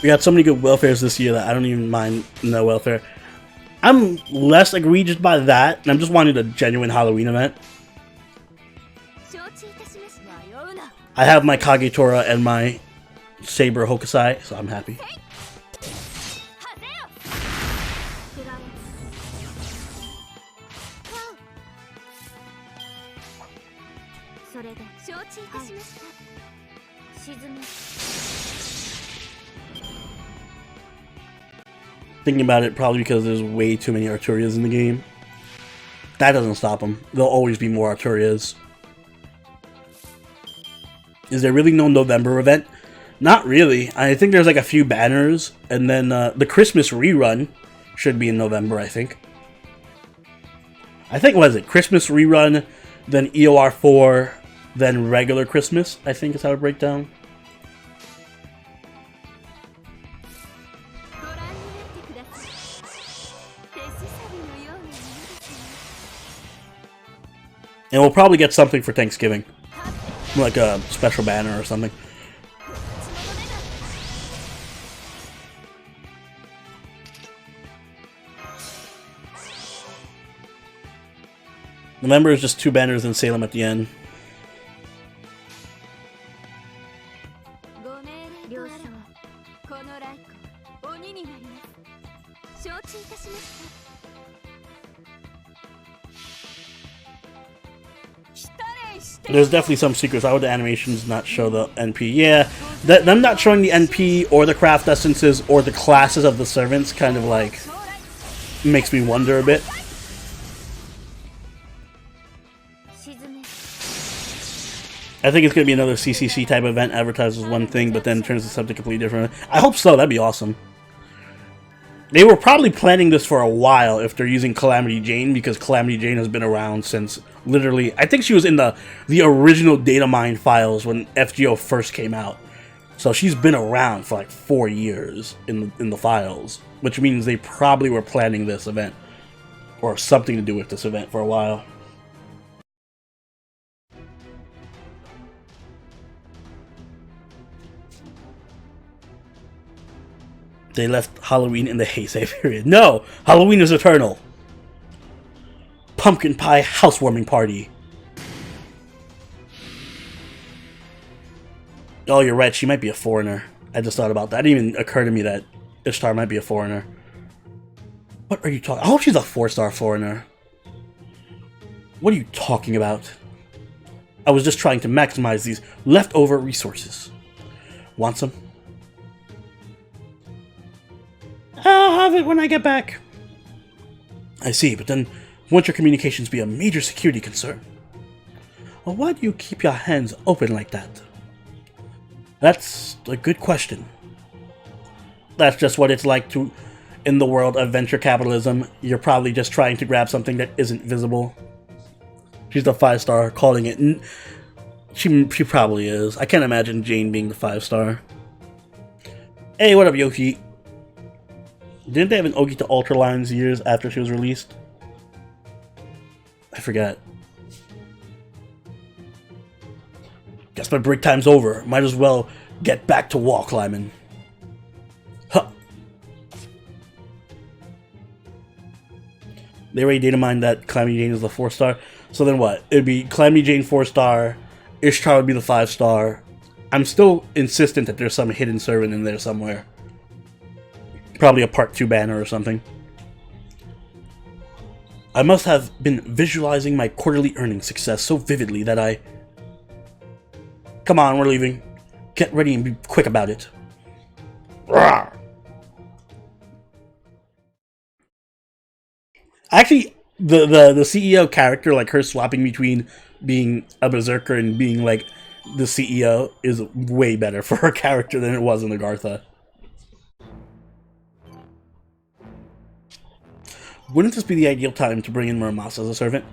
We got so many good welfares this year that I don't even mind no welfare. I'm less egregious by that, and I'm just wanting a genuine Halloween event. I have my Kagetora and my Saber Hokusai, so I'm happy. Thinking about it, probably because there's way too many Arturias in the game. That doesn't stop them. There'll always be more Arturias. Is there really no November event? Not really. I think there's like a few banners, and then the Christmas rerun should be in November, I think. What is it? Christmas rerun, then EOR 4, then regular Christmas, I think is how it breaks down. And we'll probably get something for Thanksgiving. Like a special banner or something. November is just 2 banners in Salem at the end. There's definitely some secrets. How would the animations not show the NP? Yeah, them not showing the NP or the craft essences or the classes of the servants kind of like makes me wonder a bit. I think it's going to be another CCC type event, advertised as one thing, but then turns into something completely different. I hope so, that'd be awesome. They were probably planning this for a while if they're using Calamity Jane, because Calamity Jane has been around since literally, I think she was in the original Datamine files when FGO first came out. So she's been around for like 4 years in the files, which means they probably were planning this event or something to do with this event for a while. They left Halloween in the Heisei period. No! Halloween is eternal! Pumpkin pie housewarming party. Oh, you're right. She might be a foreigner. I just thought about that. It didn't even occur to me that Ishtar might be a foreigner. What are you talking? I hope she's a 4-star foreigner. What are you talking about? I was just trying to maximize these leftover resources. Want some? I'll have it when I get back. I see, but then won't your communications be a major security concern? Well, why do you keep your hands open like that? That's a good question. That's just what it's like to in the world of venture capitalism. You're probably just trying to grab something that isn't visible. She's the 5-star, calling it. She probably is. I can't imagine Jane being the 5-star. Hey, what up, Yoshi? Didn't they have an Ogi to Ultra lines years after she was released? I forgot. Guess my break time's over. Might as well get back to wall climbing. Huh. They already data mined that Calamity Jane is the 4-star. So then what? It'd be Calamity Jane 4-star. Ishtar would be the 5-star. I'm still insistent that there's some hidden servant in there somewhere. Probably a part 2 banner or something. I must have been visualizing my quarterly earnings success so vividly that I... Come on, we're leaving. Get ready and be quick about it. Rawr. Actually, the CEO character, like her swapping between being a berserker and being like the CEO, is way better for her character than it was in Agartha. Wouldn't this be the ideal time to bring in Muramasa as a servant?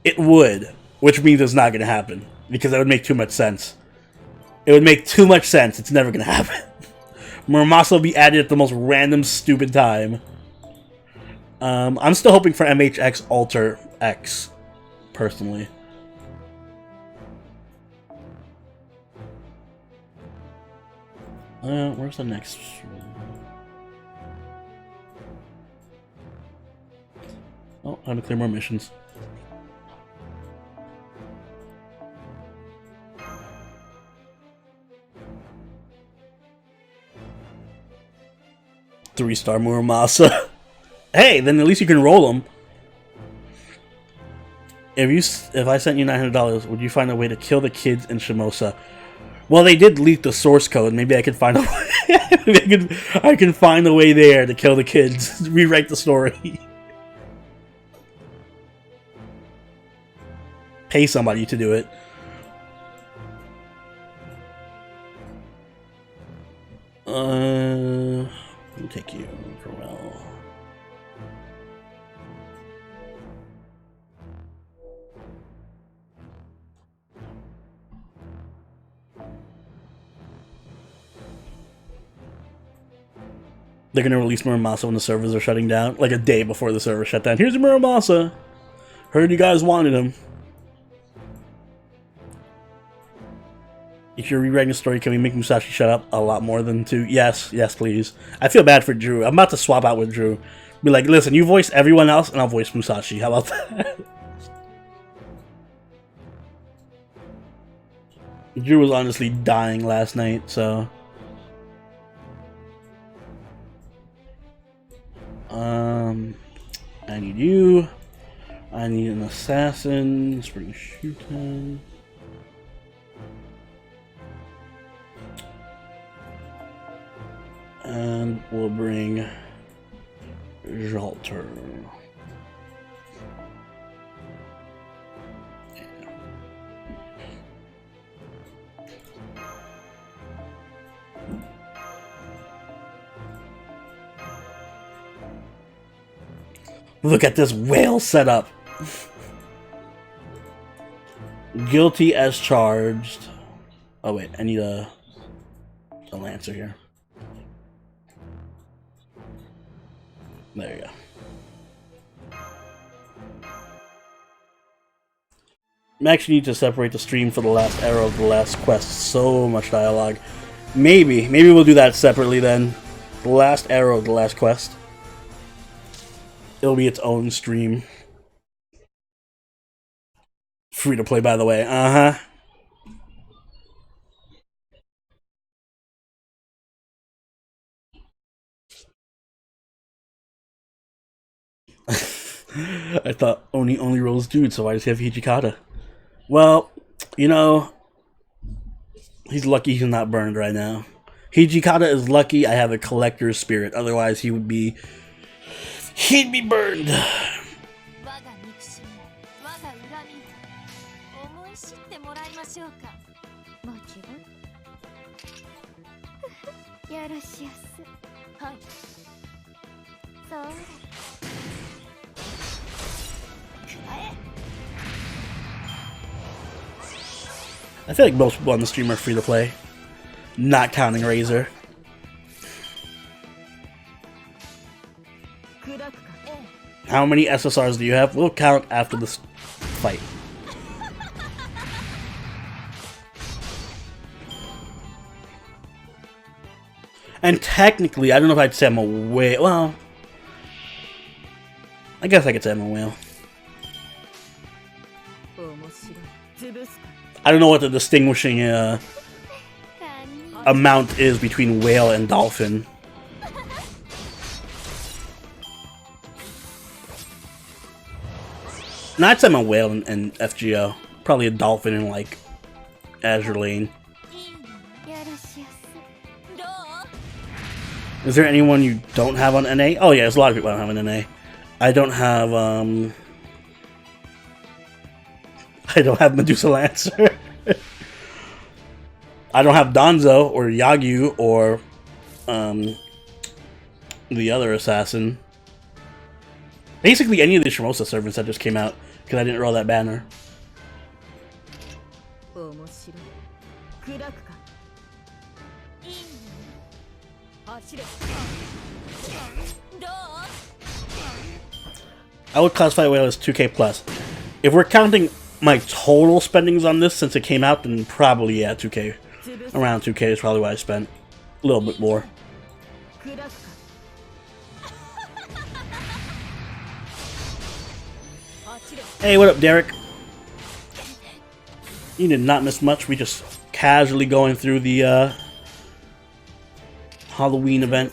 It would, which means it's not going to happen, because that would make too much sense. It would make too much sense. It's never going to happen. Muramasa will be added at the most random, stupid time. I'm still hoping for MHX Alter X, personally. Where's the next one? Oh, I have to clear more missions. Three-star Muramasa. Hey, then at least you can roll them. If I sent you $900, would you find a way to kill the kids in Shimosa? Well, they did leak the source code. Maybe I could find a way. I can find a way there to kill the kids. Rewrite the story. Pay somebody to do it. Let me take you, Corel. They're gonna release Muramasa when the servers are shutting down, like a day before the server shut down. Here's your Muramasa. Heard you guys wanted him. If you're rewriting a story, can we make Musashi shut up a lot more than 2? Yes, yes, please. I feel bad for Drew. I'm about to swap out with Drew. Be like, listen, you voice everyone else, and I'll voice Musashi. How about that? Drew was honestly dying last night, so... I need you. I need an assassin. Spring shooting. And we'll bring Jalter. Look at this whale setup. Guilty as charged. Oh wait, I need a lancer here. There you go. I actually need to separate the stream for the last arrow of the last quest. So much dialogue. Maybe we'll do that separately then. The last arrow of the last quest. It'll be its own stream. Free to play, by the way. Uh-huh. I thought Oni only rolls dude, so I just have Hijikata. Well, you know, he's lucky he's not burned right now. Hijikata is lucky I have a collector's spirit, otherwise he'd be burned. I feel like most people on the stream are free to play, not counting Razor. How many SSRs do you have? We'll count after this fight. And technically, I don't know if I'd say I'm a whale. Well, I guess I could say I'm a whale. I don't know what the distinguishing amount is between whale and dolphin. No, I'd say I'm a whale in FGO. Probably a dolphin in, like, Azure Lane. Is there anyone you don't have on NA? Oh yeah, there's a lot of people I don't have on NA. I don't have, I don't have Medusa Lancer. I don't have Danzo or Yagyu or the other assassin. Basically any of the Shimosa servants that just came out because I didn't roll that banner. I would classify whale as 2K plus. If we're counting my total spendings on this since it came out, then probably, yeah, 2K. Around 2K is probably what I spent. A little bit more. Hey, what up, Derek? You did not miss much. We just casually going through the Halloween event.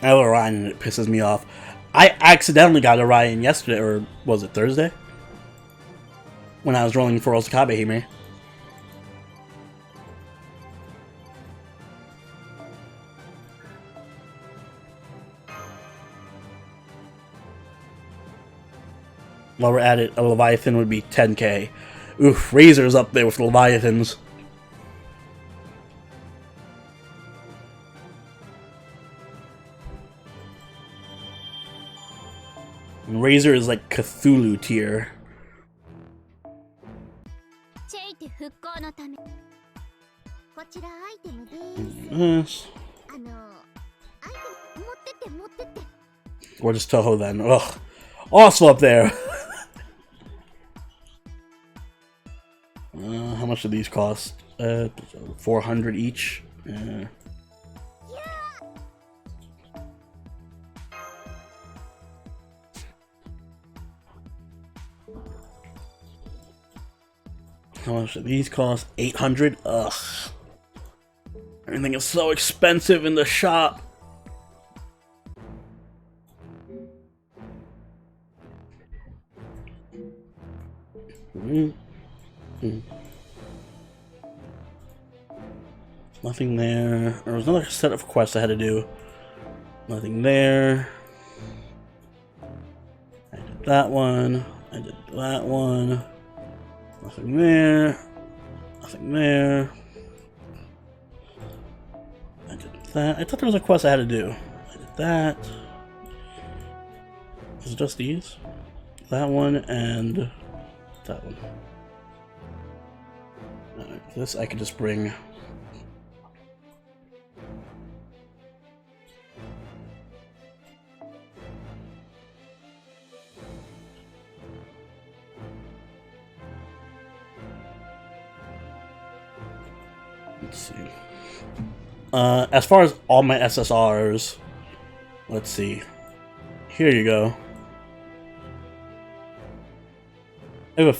I have Orion and it pisses me off. I accidentally got Orion yesterday, or was it Thursday? When I was rolling for osakabe-hime. While we're at it, a Leviathan would be 10k. Oof, Razor's up there with Leviathans. And Razor is like Cthulhu tier. Yes. Or just Toho then. Ugh. Also up there. How much do these cost? 400 each. How much do these cost? 800? Ugh. Everything is so expensive in the shop. Nothing there. There was another set of quests I had to do. Nothing there. I did that one. I did that one. Nothing there. Nothing there. I did that. I thought there was a quest I had to do. I did that. Is it just these? That one and that one. Alright, this I could just bring. Let's see. As far as all my SSRs, let's see. Here you go. I have a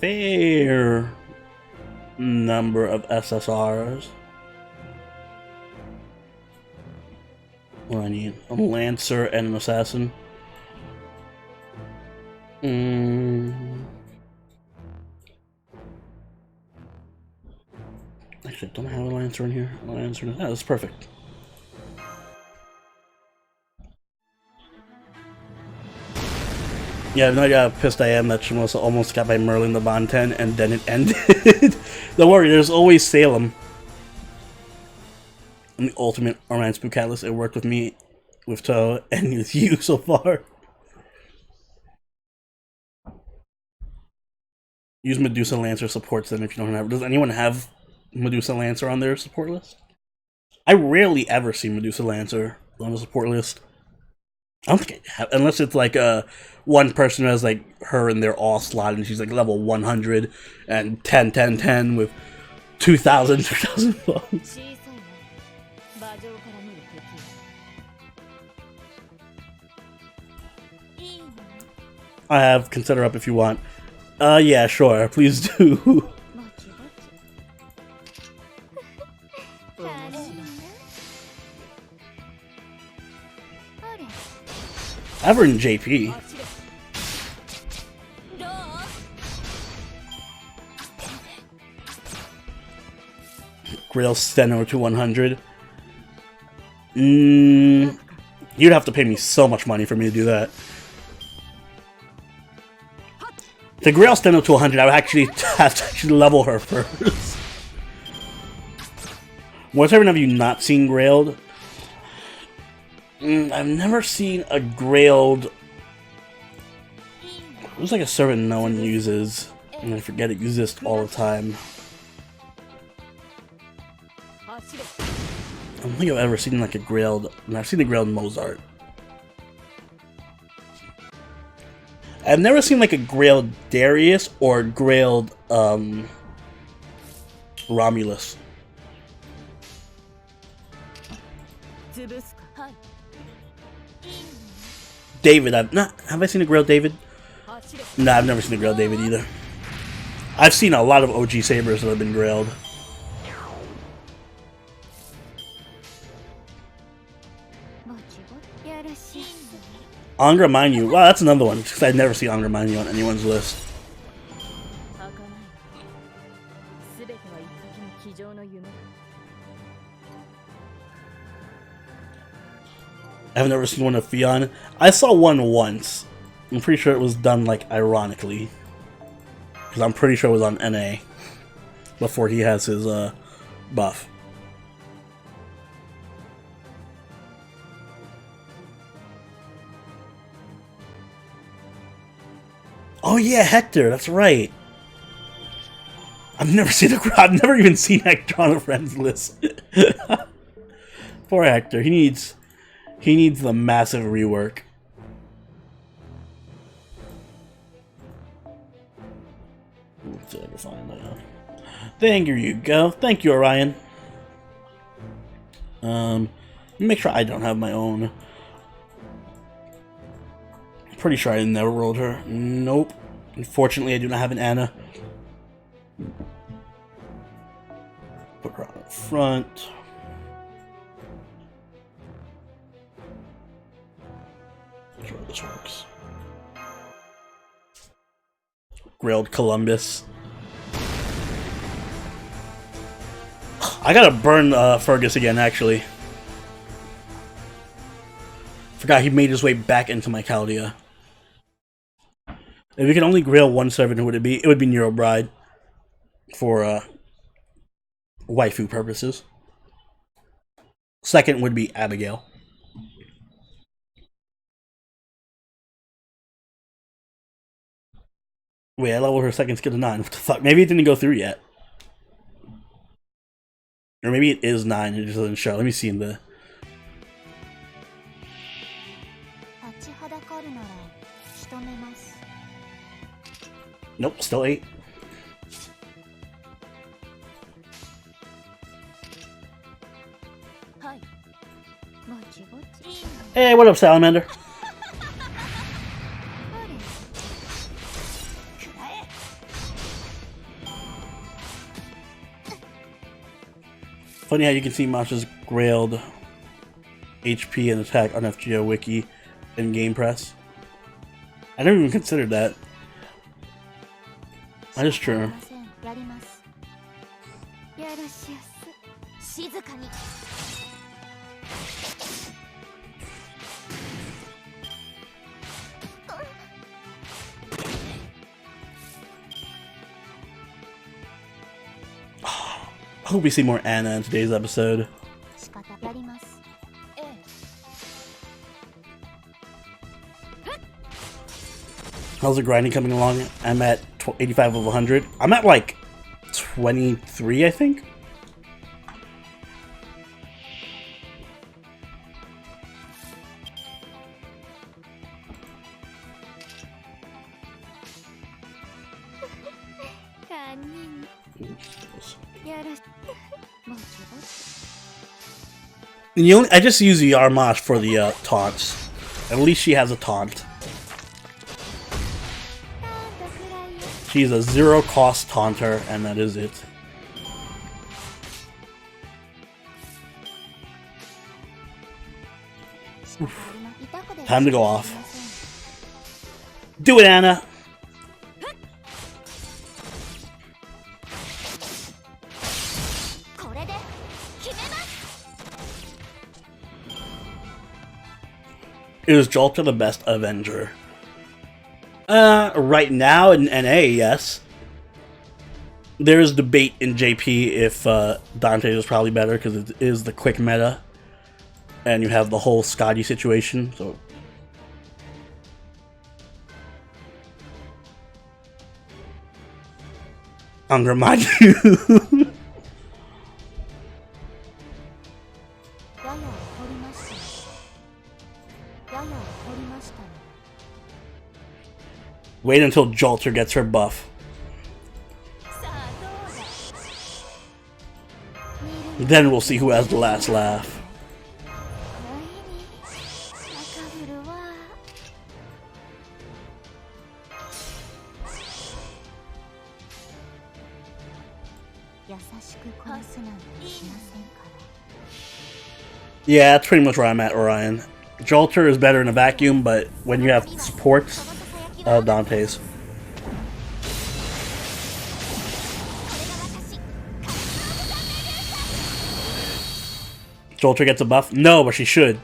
fair number of SSRs. What do I need? A Lancer and an Assassin. Actually, don't I have a Lancer in here? A Lancer in... Oh, that's perfect. Yeah, no idea how pissed I am that she almost got by Merlin the Bond 10 and then it ended. Don't worry, there's always Salem. And the ultimate romance boot catalyst. It worked with me, with Toe, and with you so far. Use Medusa Lancer supports them if you don't have. Does anyone have Medusa Lancer on their support list? I rarely ever see Medusa Lancer on the support list. I don't think I have, unless it's like one person who has like her in their all slot and she's like level 100 and 10 with 2,000 phones. I have consider up if you want. Yeah, sure, please do. I have her in JP. Grail Steno to 100. You'd have to pay me so much money for me to do that. To Grail Steno to 100, I would actually have to actually level her first. What have you not seen Grailed? I've never seen a Grailed. There's like a servant no one uses, and I forget it exists all the time. I don't think I've ever seen like a Grailed. I've seen a Grailed Mozart. I've never seen like a Grailed Darius or Grailed Romulus. David, have I seen a Grailed David? No, I've never seen a Grailed David either. I've seen a lot of OG Sabers that have been Grailed. Angra Mainyu. Wow, that's another one, because I'd never see Angra Mainyu on anyone's list. I've never seen one of Fionn. I saw one once. I'm pretty sure it was done, like, ironically. Because I'm pretty sure it was on NA. Before he has his, buff. Oh yeah, Hector, that's right. I've never seen I've never even seen Hector on a friends list. Poor Hector, he needs the massive rework. Let's see if I can find that. There you go. Thank you, Orion. Make sure I don't have my own. Pretty sure I never rolled her. Nope. Unfortunately, I do not have an Anna. Put her on the front. Make sure this works. Grailed Columbus. I gotta burn Fergus again, actually. Forgot he made his way back into my Chaldea. If we could only grail one servant, who would it be? It would be Nero Bride. For waifu purposes. Second would be Abigail. Wait, I leveled her second skill to 9. What the fuck? Maybe it didn't go through yet. Or maybe it is 9, it just doesn't show. Let me see in the... Nope, still 8. Hey, what up, Salamander? Funny how you can see Masha's Grailed HP and attack on FGO Wiki and Game Press. I never even considered that. That is true. I hope we see more Anna in today's episode. How's the grinding coming along? I'm at 85 of 100. I'm at like 23, I think. I just use the Armash for the taunts. At least she has a taunt. She's a zero-cost taunter, and that is it. Oof. Time to go off. Do it, Anna! Is Jolta the best Avenger? Right now in NA, yes. There is debate in JP if Dante is probably better because it is the quick meta, and you have the whole Scotty situation. So, I'm gonna remind you. Wait until Jolter gets her buff. Then we'll see who has the last laugh. Yeah, that's pretty much where I'm at, Orion. Jolter is better in a vacuum, but when you have supports, Dante's. Jolter gets a buff? No, but she should.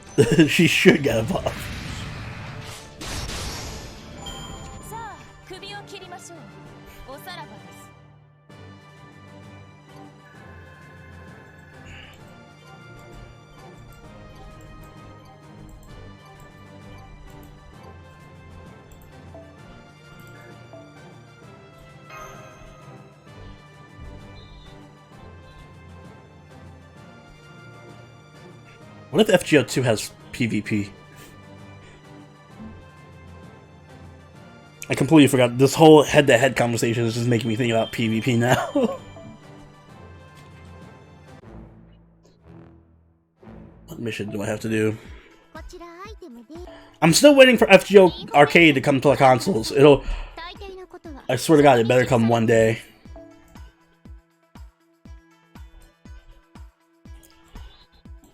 She should get a buff. What if FGO 2 has PvP? I completely forgot. This whole head-to-head conversation is just making me think about PvP now. What mission do I have to do? I'm still waiting for FGO Arcade to come to the consoles. I swear to God, it better come one day.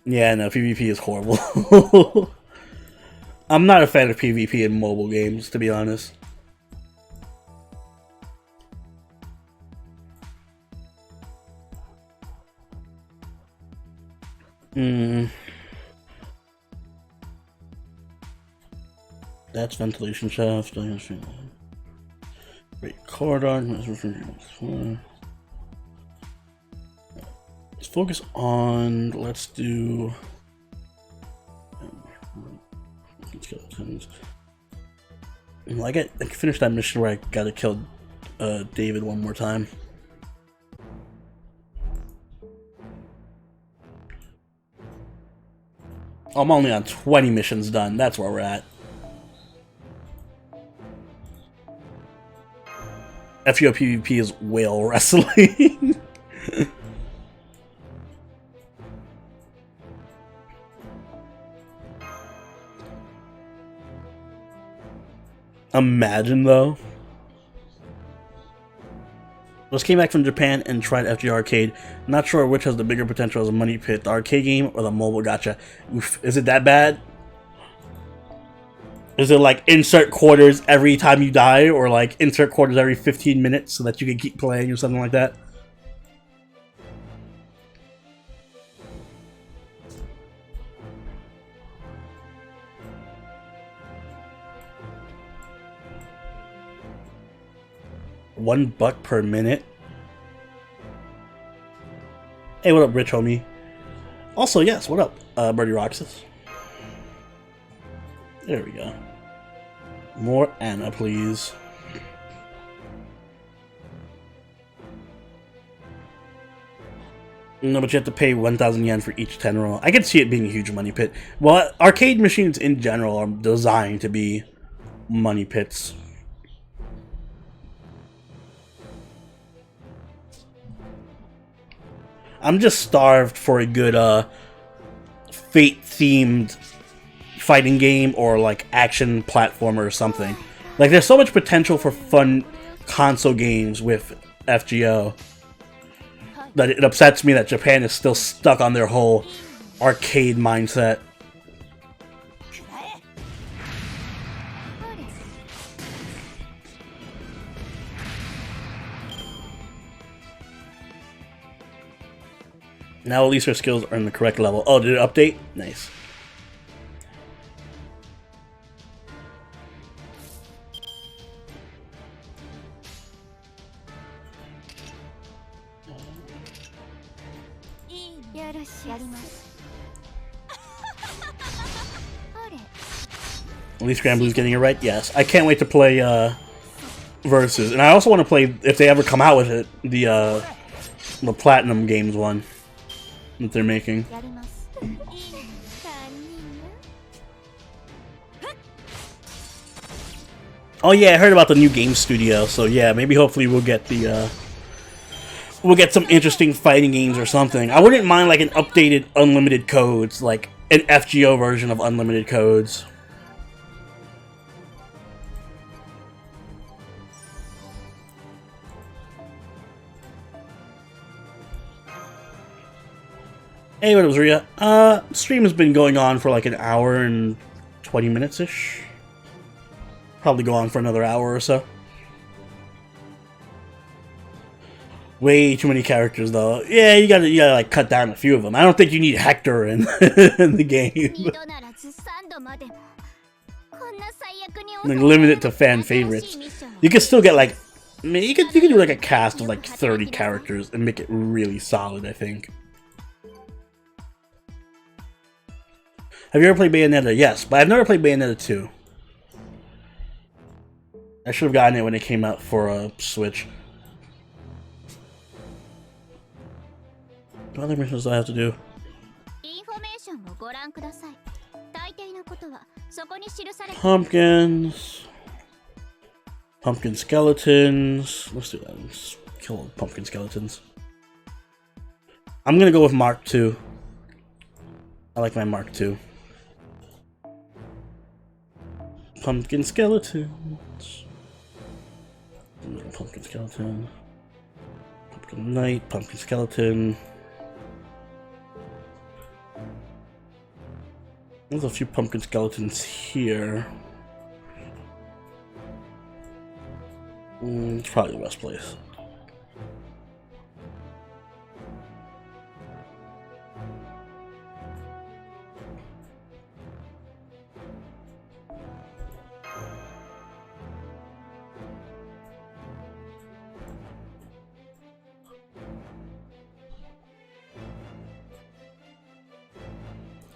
Yeah, no, PvP is horrible. I'm not a fan of PvP in mobile games, to be honest. That's ventilation shaft. Great corridor. Let's focus on, let's do skeletons. I can finish that mission where I gotta kill David one more time. I'm only on 20 missions done. That's where we're at. FGO PvP is whale wrestling. Imagine though. Just came back from Japan and tried FGO Arcade. Not sure which has the bigger potential as a money pit, the arcade game or the mobile gacha. Oof, is it that bad? Is it like insert quarters every time you die, or like insert quarters every 15 minutes so that you can keep playing or something like that? $1 per minute. Hey, what up, rich homie? Also, yes, what up, Birdie Roxas? There we go. More Anna, please. No, but you have to pay 1,000 yen for each 10 roll. I could see it being a huge money pit. Well, arcade machines in general are designed to be money pits. I'm just starved for a good Fate-themed fighting game or like action platformer or something. Like, there's so much potential for fun console games with FGO that it upsets me that Japan is still stuck on their whole arcade mindset. Now at least her skills are in the correct level. Oh, did it update? Nice. At least Granblue's getting it right? Yes. I can't wait to play Versus. And I also want to play, if they ever come out with it, the Platinum Games one that they're making. Oh yeah, I heard about the new game studio, so yeah, maybe hopefully we'll get the we'll get some interesting fighting games or something. I wouldn't mind like an updated Unlimited Codes, like an FGO version of Unlimited Codes. Hey, what up, Ria? Stream has been going on for like an hour and 20 minutes-ish. Probably go on for another hour or so. Way too many characters, though. Yeah, you gotta like cut down a few of them. I don't think you need Hector in, in the game. Like, limit it to fan favorites. You can still get like, I mean, you can do like a cast of like 30 characters and make it really solid, I think. Have you ever played Bayonetta? Yes, but I've never played Bayonetta 2. I should have gotten it when it came out for a Switch. What other missions do I have to do? Pumpkins. Pumpkin skeletons. Let's do that. Let's kill pumpkin skeletons. I'm gonna go with Mark II. I like my Mark II. Pumpkin skeletons. Pumpkin skeleton. Pumpkin knight. Pumpkin skeleton. There's a few pumpkin skeletons here. It's probably the best place.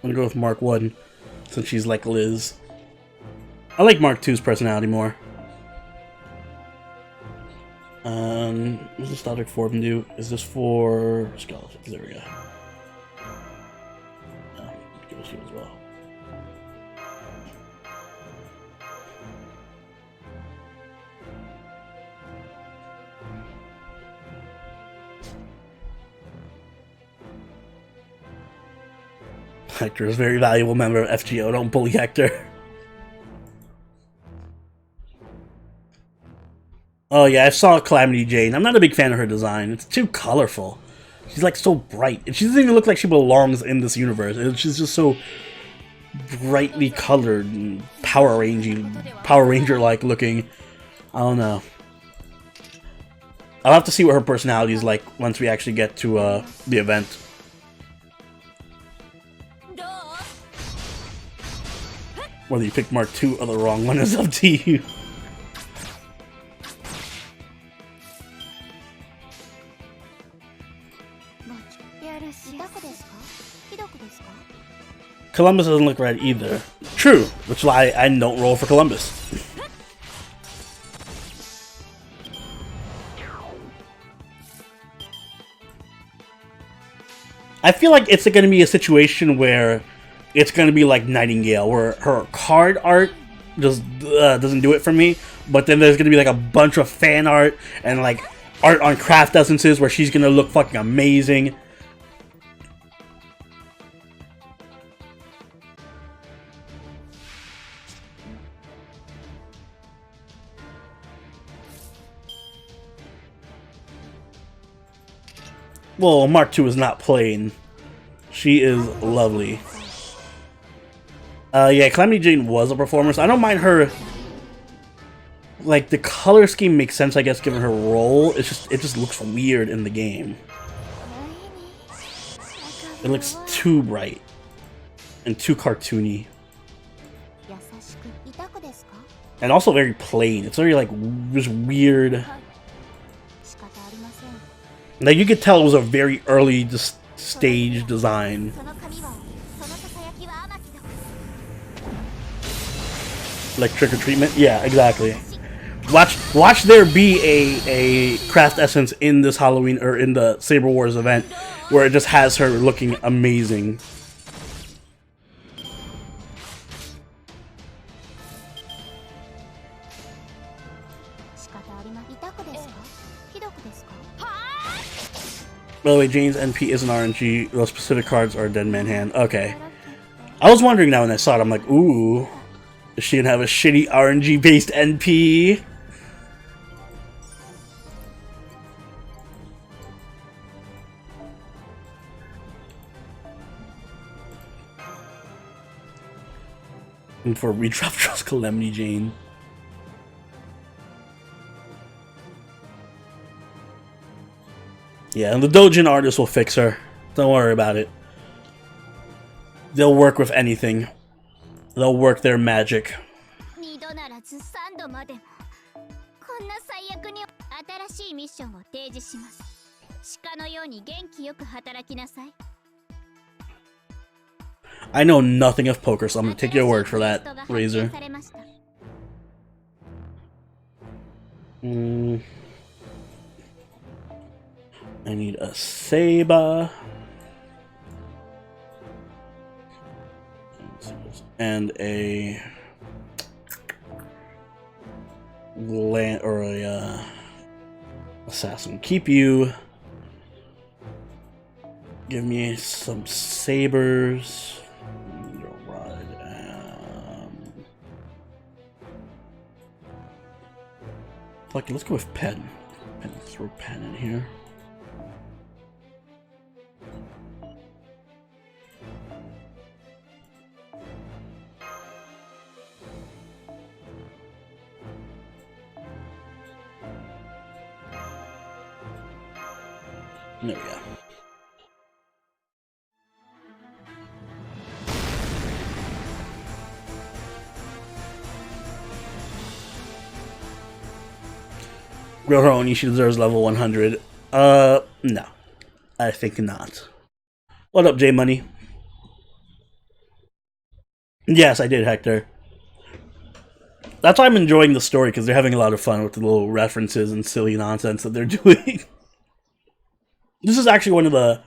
I'm gonna go with Mark 1, since she's like Liz. I like Mark 2's personality more. What's the static form do? Is this for skeletons? There we go. Give us you as well. Hector is a very valuable member of FGO. Don't bully Hector. Oh yeah, I saw Calamity Jane. I'm not a big fan of her design. It's too colorful. She's like so bright. And she doesn't even look like she belongs in this universe. She's just so brightly colored and Power Ranger-like looking. I don't know. I'll have to see what her personality is like once we actually get to the event. Whether you pick Mark 2 or the wrong one is up to you. Columbus doesn't look right either. True, which is why I don't roll for Columbus. I feel like it's going to be a situation where it's going to be like Nightingale, where her card art just doesn't do it for me, but then there's going to be like a bunch of fan art and like art on craft essences where she's going to look fucking amazing. Well, Mark 2 is not plain. She is lovely. Yeah, Calamity Jane was a performer, so I don't mind her. Like, the color scheme makes sense, I guess, given her role. It just looks weird in the game. It looks too bright and too cartoony. And also very plain. It's very, like, just weird. Like, you could tell it was a very early stage design. Like trick or treatment? Yeah, exactly. Watch there be a craft essence in this Halloween, or in the Saber Wars event, where it just has her looking amazing. By the way, Jane's NP isn't RNG. Those specific cards are Dead Man Hand. Okay. I was wondering now when I saw it. I'm like, ooh. Is she gonna have a shitty RNG-based NP? And for redrop trust Calamity Jane. Yeah, and the Dojin artist will fix her. Don't worry about it. They'll work with anything. They'll work their magic. I know nothing of poker, so I'm gonna take your word for that, Razor. I need a Saba. And a land or a assassin. Keep you. Give me some sabers. Fuck it, let's go with pen. Throw pen in here. There we go. Grow her own, she deserves level 100. No. I think not. What up, J Money? Yes, I did, Hector. That's why I'm enjoying the story, because they're having a lot of fun with the little references and silly nonsense that they're doing. This is actually one of the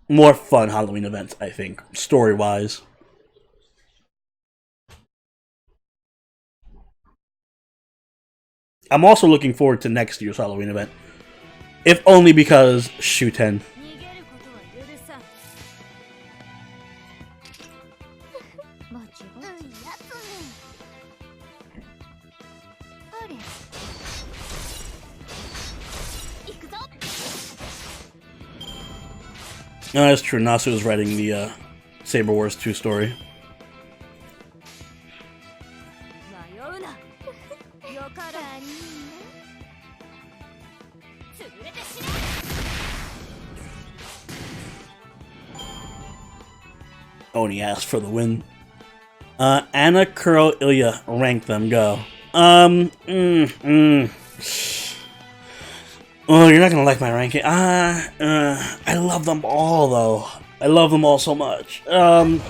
more fun Halloween events, I think, story-wise. I'm also looking forward to next year's Halloween event. If only because Shuten. No, that's true. Nasu is writing the Saber Wars 2 story. Oni asked for the win. Anna, Kuro, Ilya, rank them, go. Oh, you're not gonna like my ranking. I love them all, though. I love them all so much. I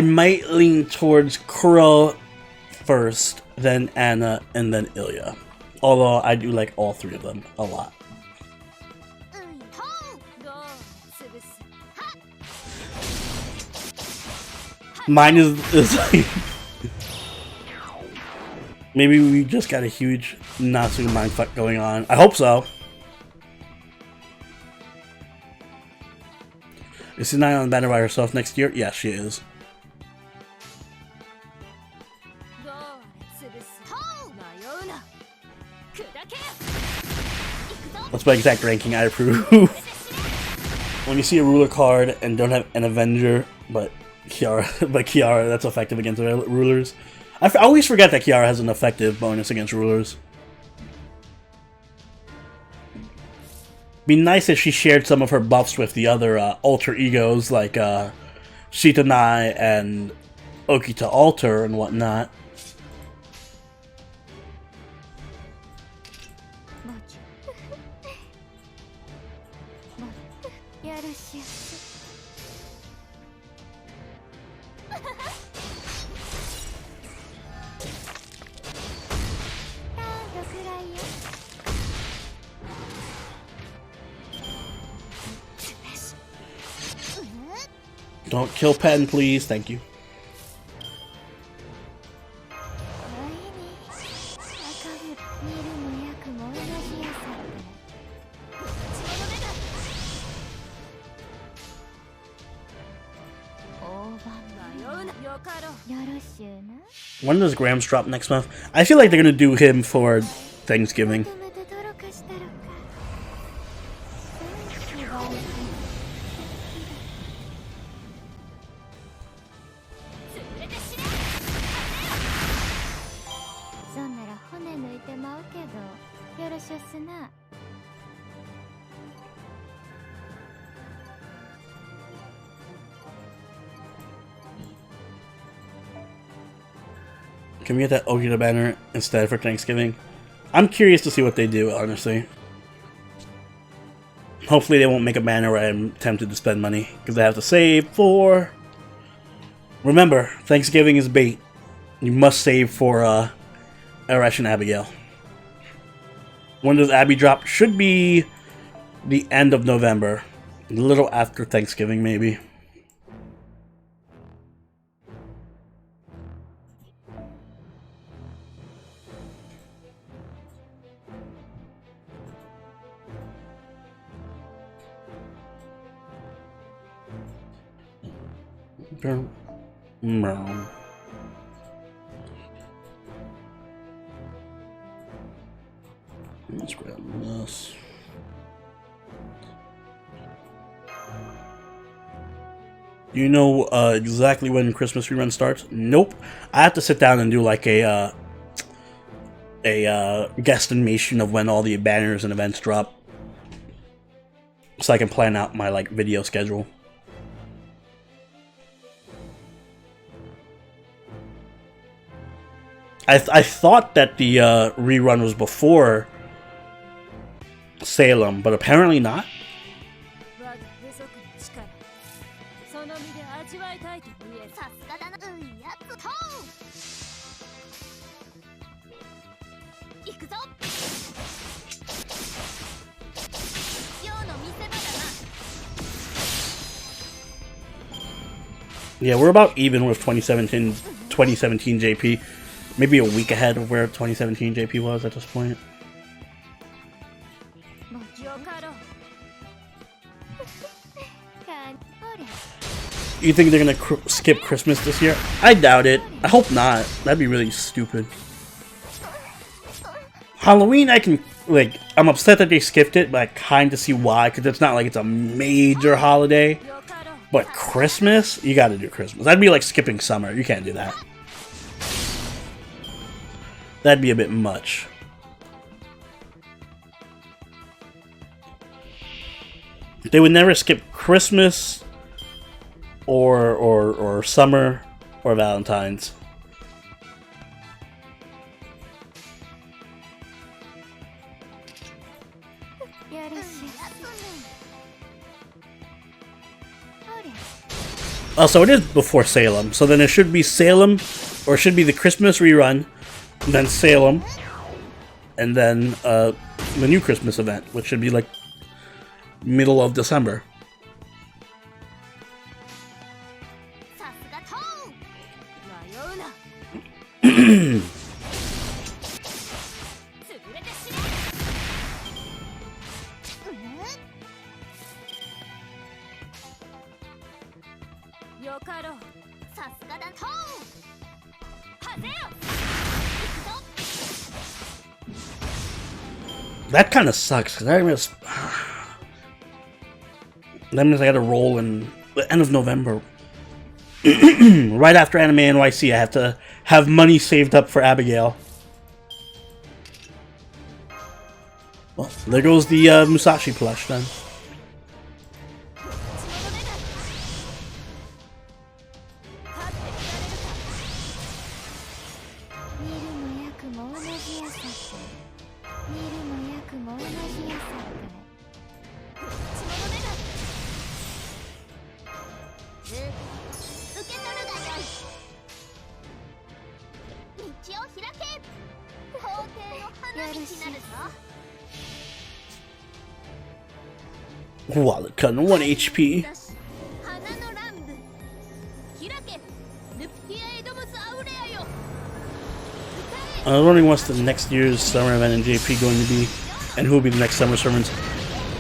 might lean towards Kuro first, then Anna, and then Ilya. Although I do like all three of them a lot. Mine is like... Maybe we just got a huge Natsu mindfuck going on. I hope so. Is she not on the banner by herself next year? Yeah, she is. That's my exact ranking I approve. When you see a ruler card and don't have an Avenger, but Kiara, that's effective against rulers. I always forget that Kiara has an effective bonus against rulers. Be nice if she shared some of her buffs with the other alter egos like Shitanai and Okita Alter and whatnot. Don't kill Pen, please. Thank you. When does Grams drop next month? I feel like they're gonna do him for Thanksgiving. Can we get that Okita banner instead for Thanksgiving? I'm curious to see what they do, honestly. Hopefully they won't make a banner where I'm tempted to spend money, because I have to save for... Remember, Thanksgiving is bait. You must save for Arash and Abigail. When does Abby drop? Should be the end of November. A little after Thanksgiving, maybe. No. Let's grab this. You know exactly when Christmas rerun starts? Nope. I have to sit down and do like a guesstimation of when all the banners and events drop, so I can plan out my like video schedule. I thought that the rerun was before Salem, but apparently not. Yeah, we're about even with 2017 JP. Maybe a week ahead of where 2017 JP was at this point. You think they're gonna skip Christmas this year? I doubt it. I hope not. That'd be really stupid. Halloween, I can, like, I'm upset that they skipped it, but I kind of see why, because it's not like it's a major holiday. But Christmas, you gotta do Christmas. That'd be like skipping summer. You can't do that. That'd be a bit much. They would never skip Christmas or summer or Valentine's. Also, it is before Salem, so then it should be Salem, or it should be the Christmas rerun, then Salem, and then the new Christmas event, which should be like middle of December. That kind of sucks, because that means I gotta roll in the end of November. Right after Anime NYC, I have to have money saved up for Abigail. Well, there goes the Musashi plush then. Wallet cut 1 HP. I was wondering what's the next year's summer event in JP going to be, and who will be the next summer servants.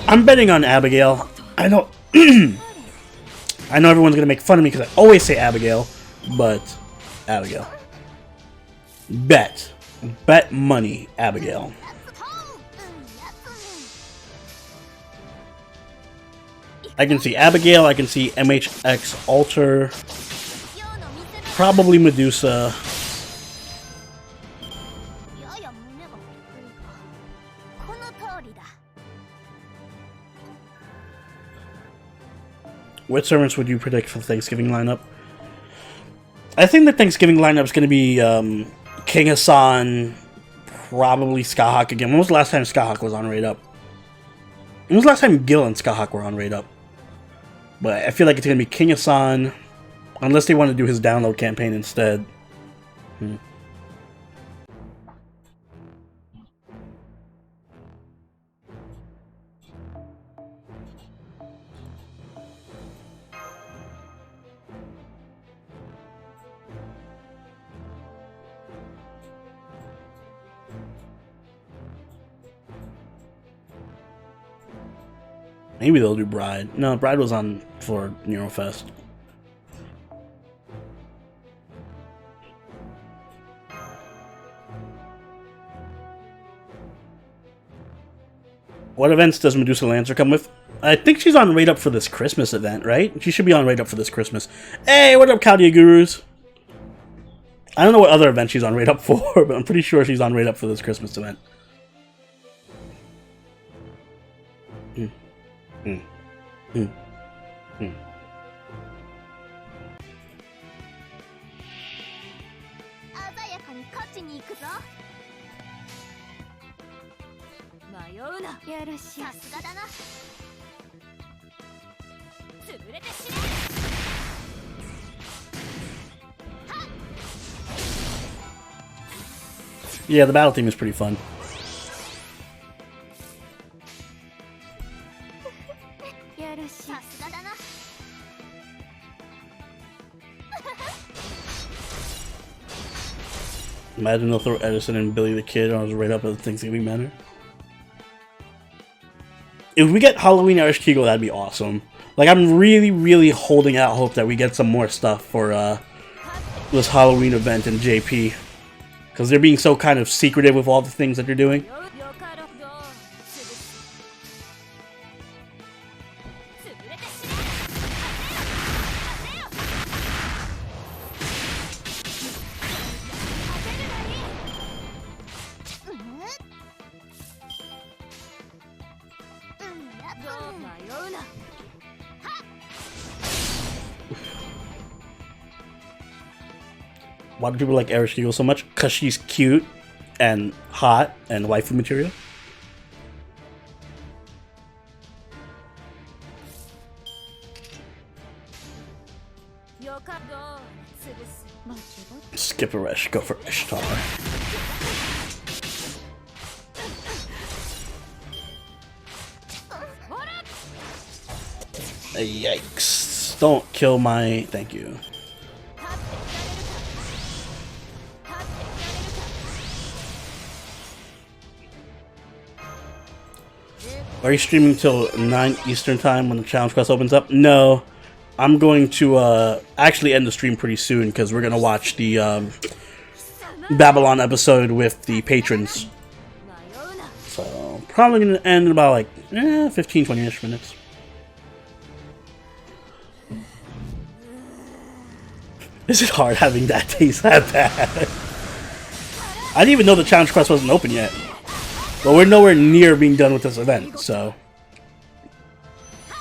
I'm betting on Abigail. I know I know everyone's gonna make fun of me because I always say Abigail, but Abigail. Bet money, Abigail. I can see Abigail, I can see MHX Alter, probably Medusa. What servants would you predict for the Thanksgiving lineup? I think the Thanksgiving lineup is going to be King Hassan, probably Skahawk again. When was the last time Skahawk was on Raid Up? When was the last time Gil and Skahawk were on Raid Up? But I feel like it's going to be King Hassan, unless they want to do his download campaign instead. Maybe they'll do Bride. No, Bride was on for Neurofest. What events does Medusa Lancer come with? I think she's on Raid Up for this Christmas event, right? She should be on Raid Up for this Christmas. Hey, what up, Kaudia Gurus? I don't know what other event she's on Raid Up for, but I'm pretty sure she's on Raid Up for this Christmas event. Yeah, the battle theme is pretty fun. Imagine they'll throw Edison and Billy the Kid on right up at the Thanksgiving banner. If we get Halloween FGO, that'd be awesome. Like, I'm really, really holding out hope that we get some more stuff for this Halloween event in JP. Because they're being so kind of secretive with all the things that they're doing. Why do people like FGO so much? Because she's cute and hot and waifu material. Skip a rush, go for Ishtar. Yikes. Don't kill my... Thank you. Are you streaming till 9 Eastern time when the challenge quest opens up? No. I'm going to actually end the stream pretty soon because we're going to watch the Babylon episode with the patrons. So, probably going to end in about like 15-20ish minutes. Is it hard having that taste that bad? I didn't even know the challenge quest wasn't open yet. But we're nowhere near being done with this event, so...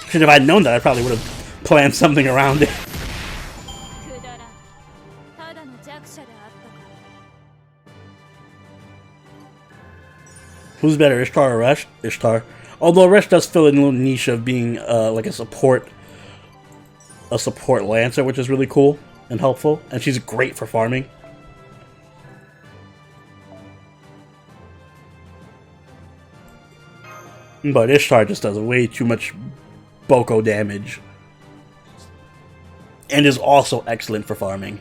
Shit, if I'd known that, I probably would have planned something around it. Who's better, Ishtar or Resh? Ishtar. Although Resh does fill in a little niche of being like a support lancer, which is really cool and helpful, and she's great for farming. But Ishtar just does way too much Boko damage. And is also excellent for farming.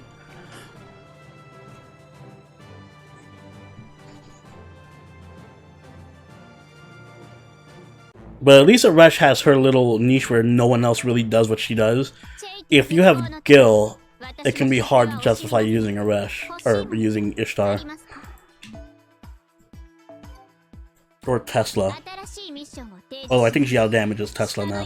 But at least Resh has her little niche where no one else really does what she does. If you have Gil, it can be hard to justify using a Resh, or using Ishtar. Or Tesla. Oh, I think she outdamages Tesla now.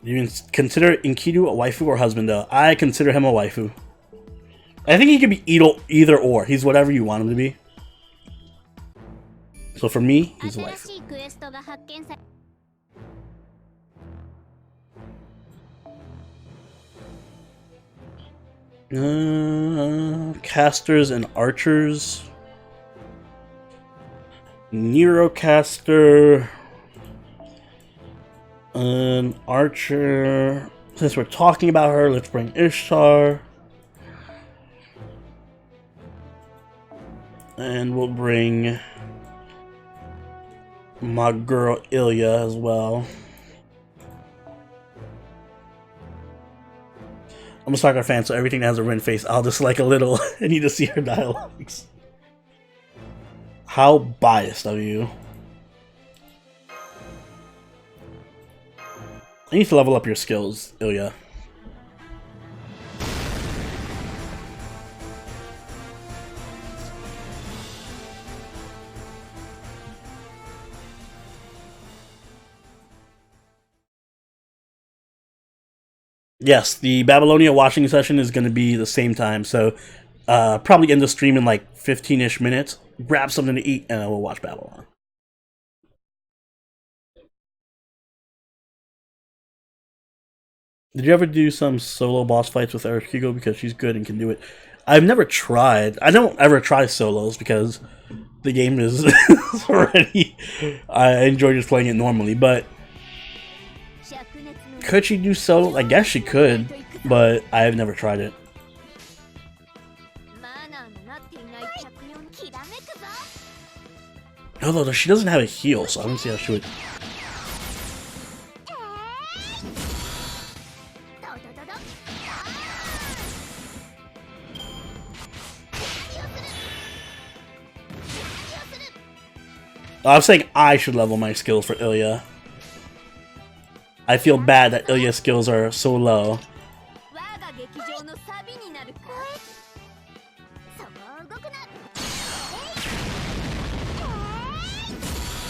You consider Enkidu a waifu or husband though? I consider him a waifu. I think he could be either or. He's whatever you want him to be. So for me, he's a waifu. Casters and archers. Neurocaster. An archer. Since we're talking about her, let's bring Ishtar. And we'll bring my girl Ilya as well. I'm a soccer fan, so everything that has a Rin face, I'll just like a little. I need to see her dialogues. How biased of you. I need to level up your skills, Ilya. Yes, the Babylonia watching session is going to be the same time, so probably end the stream in like 15-ish minutes, grab something to eat, and then we'll watch Babylon. Did you ever do some solo boss fights with FGO because she's good and can do it? I've never tried. I don't ever try solos because the game is already... I enjoy just playing it normally, but... Could she do solo? I guess she could, but I've never tried it. Although she doesn't have a heal, so I don't see how she would... I'm saying I should level my skills for Ilya. I feel bad that Ilya's skills are so low.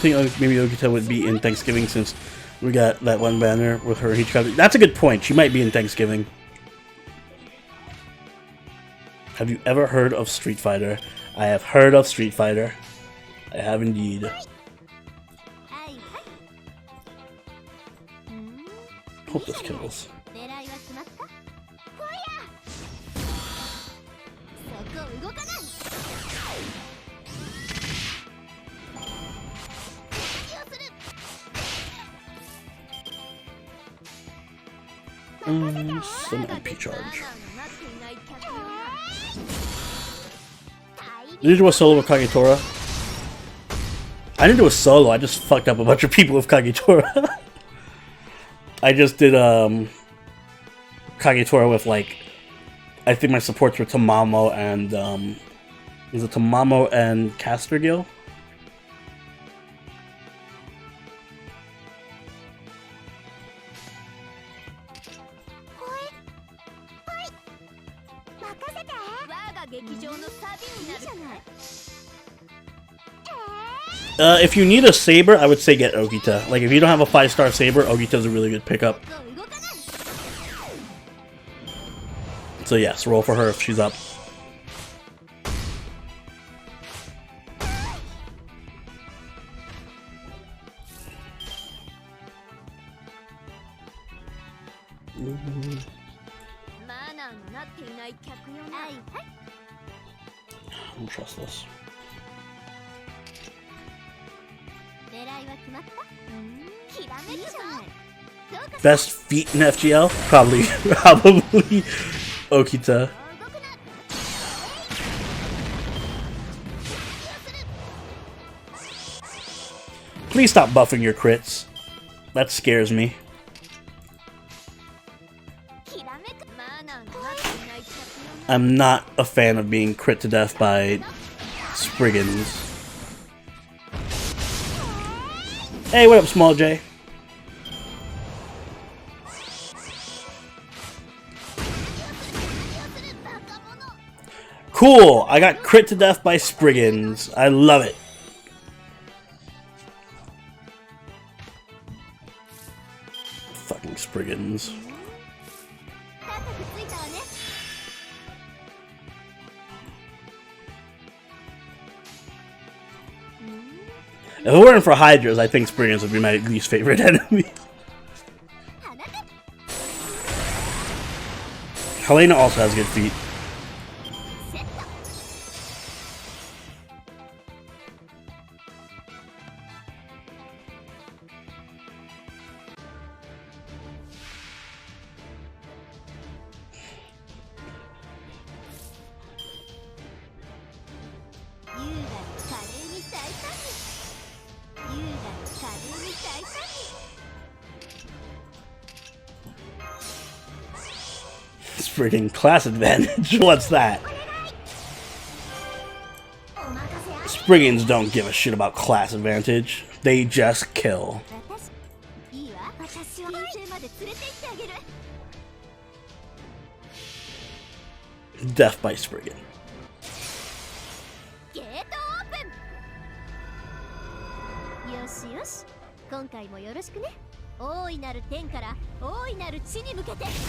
I think maybe Okita would be in Thanksgiving since we got that one banner with her Hichikawa. That's a good point. She might be in Thanksgiving. Have you ever heard of Street Fighter? I have heard of Street Fighter. I have indeed. Hope this kills. Some MP charge. Did you do a solo with Kagetora? I didn't do a solo, I just fucked up a bunch of people with Kagetora. I just did Kagetora with, like, I think my supports were Tamamo and was it Tamamo and Castergill? If you need a saber, I would say get Okita. Like, if you don't have a 5-star saber, Okita's a really good pickup. So yes, roll for her if she's up. I don't trust this. Best feat in FGO? Probably Okita. Please stop buffing your crits. That scares me. I'm not a fan of being crit to death by Spriggans. Hey, what up, Small J? Cool! I got crit to death by Spriggans. I love it. Fucking Spriggans. If it weren't for Hydras, I think Spriggans would be my least favorite enemy. Helena also has good feet. Freaking class advantage. What's that? Spriggans don't give a shit about class advantage. They just kill. Death by Spriggan.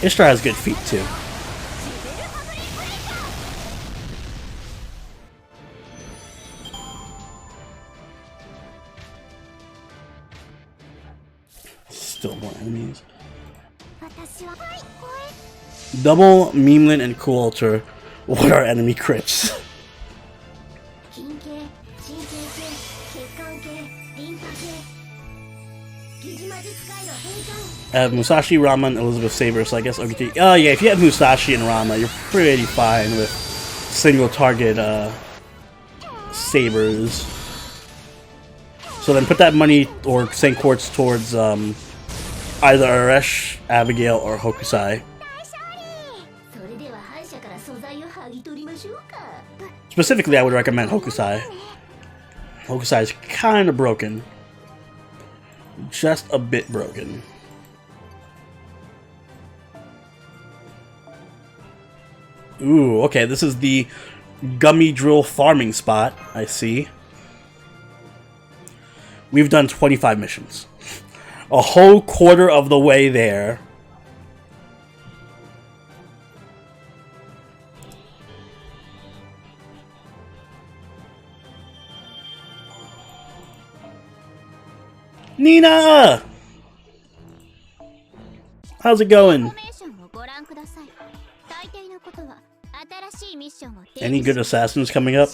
Ishtar has good feet too. Still more enemies. Double, Memeland, and Coolter. What are enemy crits? I have Musashi, Rama, and Elizabeth Saber, so I guess Okita. Oh yeah, if you have Musashi and Rama, you're pretty fine with single target sabers. So then put that money or send quartz towards either Aresh, Abigail, or Hokusai. Specifically, I would recommend Hokusai. Hokusai is kind of broken. Just a bit broken. Ooh, okay, this is the gummy drill farming spot, I see. We've done 25 missions. A whole quarter of the way there. Nina! How's it going? Any good assassins coming up?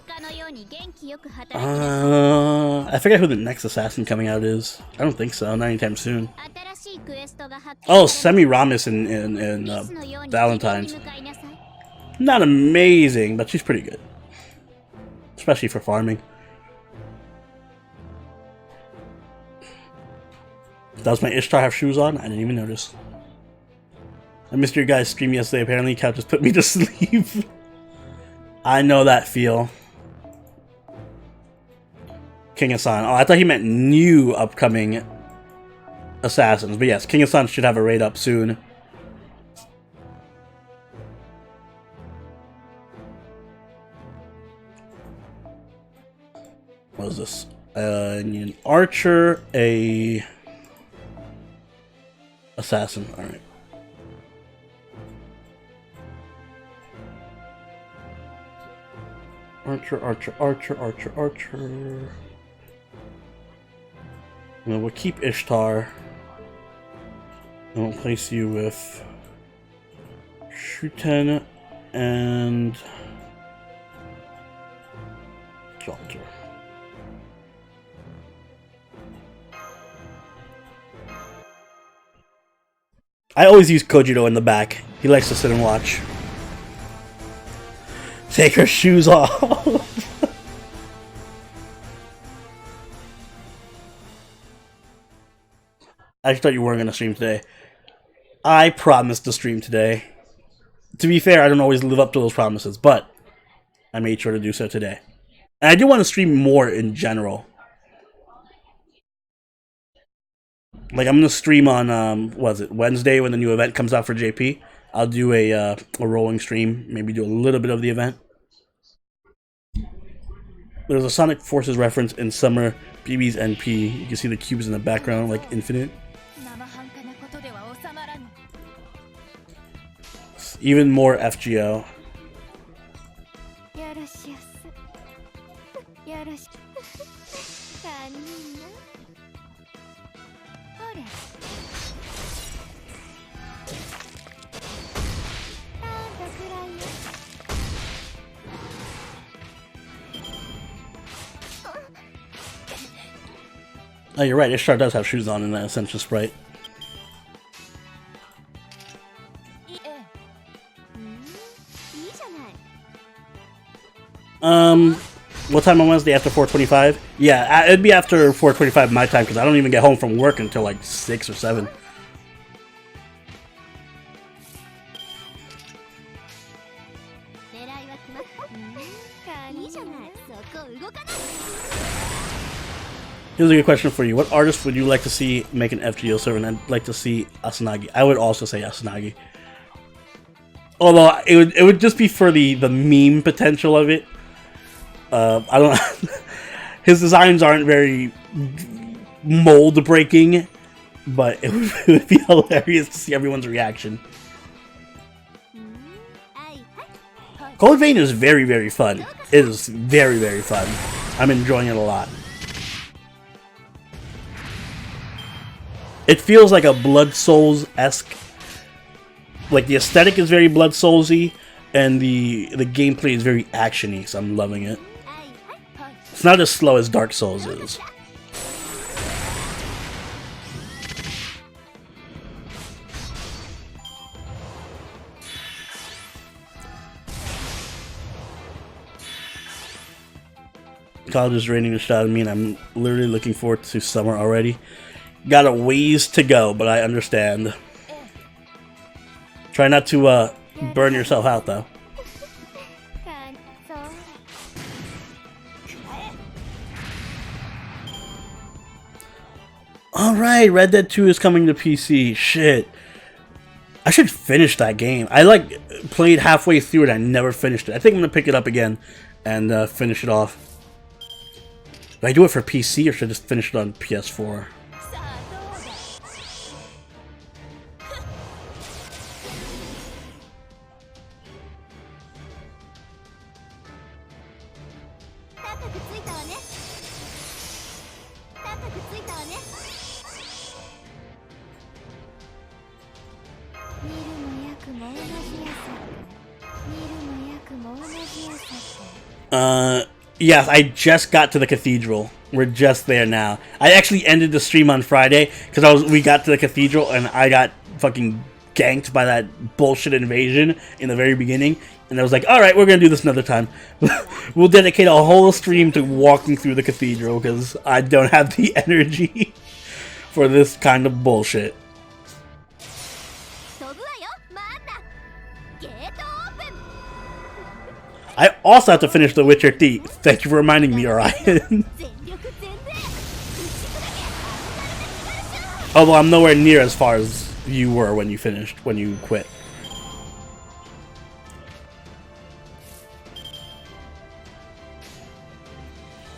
I forget who the next assassin coming out is. I don't think so, not anytime soon. Oh, Semiramis in Valentine's. Not amazing, but she's pretty good. Especially for farming. Does my Ishtar have shoes on? I didn't even notice. I missed your guys' stream yesterday. Apparently, Cal just put me to sleep. I know that feel. King Hassan. Oh, I thought he meant new upcoming assassins. But yes, King Hassan should have a raid up soon. What is this? I need an archer, a assassin. All right. Archer, archer, archer, archer, archer. And then we'll keep Ishtar. And we'll place you with Shuten and Jalter. I always use Kojiro in the back. He likes to sit and watch. Take her shoes off. I thought you weren't going to stream today. I promised to stream today. To be fair, I don't always live up to those promises, but I made sure to do so today. And I do want to stream more in general. Like, I'm going to stream on, what is it, Wednesday when the new event comes out for JP. I'll do a rolling stream, maybe do a little bit of the event. There's a Sonic Forces reference in Summer BB's NP. You can see the cubes in the background, like infinite. Even more FGO. Oh, you're right. Ishtar does have shoes on in that Ascension Sprite. What time on Wednesday? After 4:25? Yeah, it'd be after 4:25 my time because I don't even get home from work until like 6 or 7. Here's a good question for you. What artist would you like to see make an FGO server? And I'd like to see Asanagi. I would also say Asanagi. Although it would just be for the meme potential of it. I don't. His designs aren't very mold breaking, but it would be hilarious to see everyone's reaction. Code Vein is very, very fun. It is very, very fun. I'm enjoying it a lot. It feels like a Blood Souls-esque. Like, the aesthetic is very Blood Souls-y, and the gameplay is very action-y, so I'm loving it. It's not as slow as Dark Souls is. College is raining the shot at me, and I'm literally looking forward to summer already. Got a ways to go, but I understand. Try not to burn yourself out, though. Alright, Red Dead 2 is coming to PC. Shit. I should finish that game. I like played halfway through it. I never finished it. I think I'm gonna pick it up again and finish it off. Do I do it for PC or should I just finish it on PS4? Yes, I just got to the cathedral. We're just there now. I actually ended the stream on Friday because we got to the cathedral and I got fucking ganked by that bullshit invasion in the very beginning. And I was like, alright, we're gonna do this another time. We'll dedicate a whole stream to walking through the cathedral because I don't have the energy for this kind of bullshit. I also have to finish The Witcher 3. Thank you for reminding me, Orion. Although I'm nowhere near as far as you were when you finished, when you quit.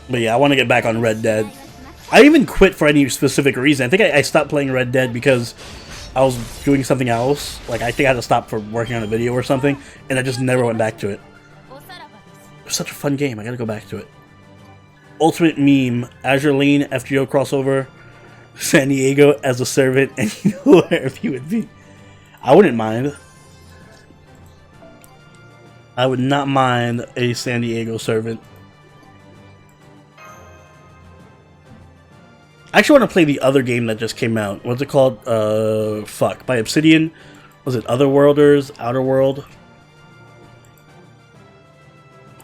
But yeah, I want to get back on Red Dead. I didn't even quit for any specific reason. I think I stopped playing Red Dead because I was doing something else. Like, I think I had to stop for working on a video or something, and I just never went back to it. It was such a fun game. I gotta go back to it. Ultimate meme: Azure Lane FGO crossover, San Diego as a servant, and you know where he would be. I wouldn't mind. I would not mind a San Diego servant. I actually want to play the other game that just came out. What's it called? Fuck. By Obsidian. Was it Otherworlders? Outer World?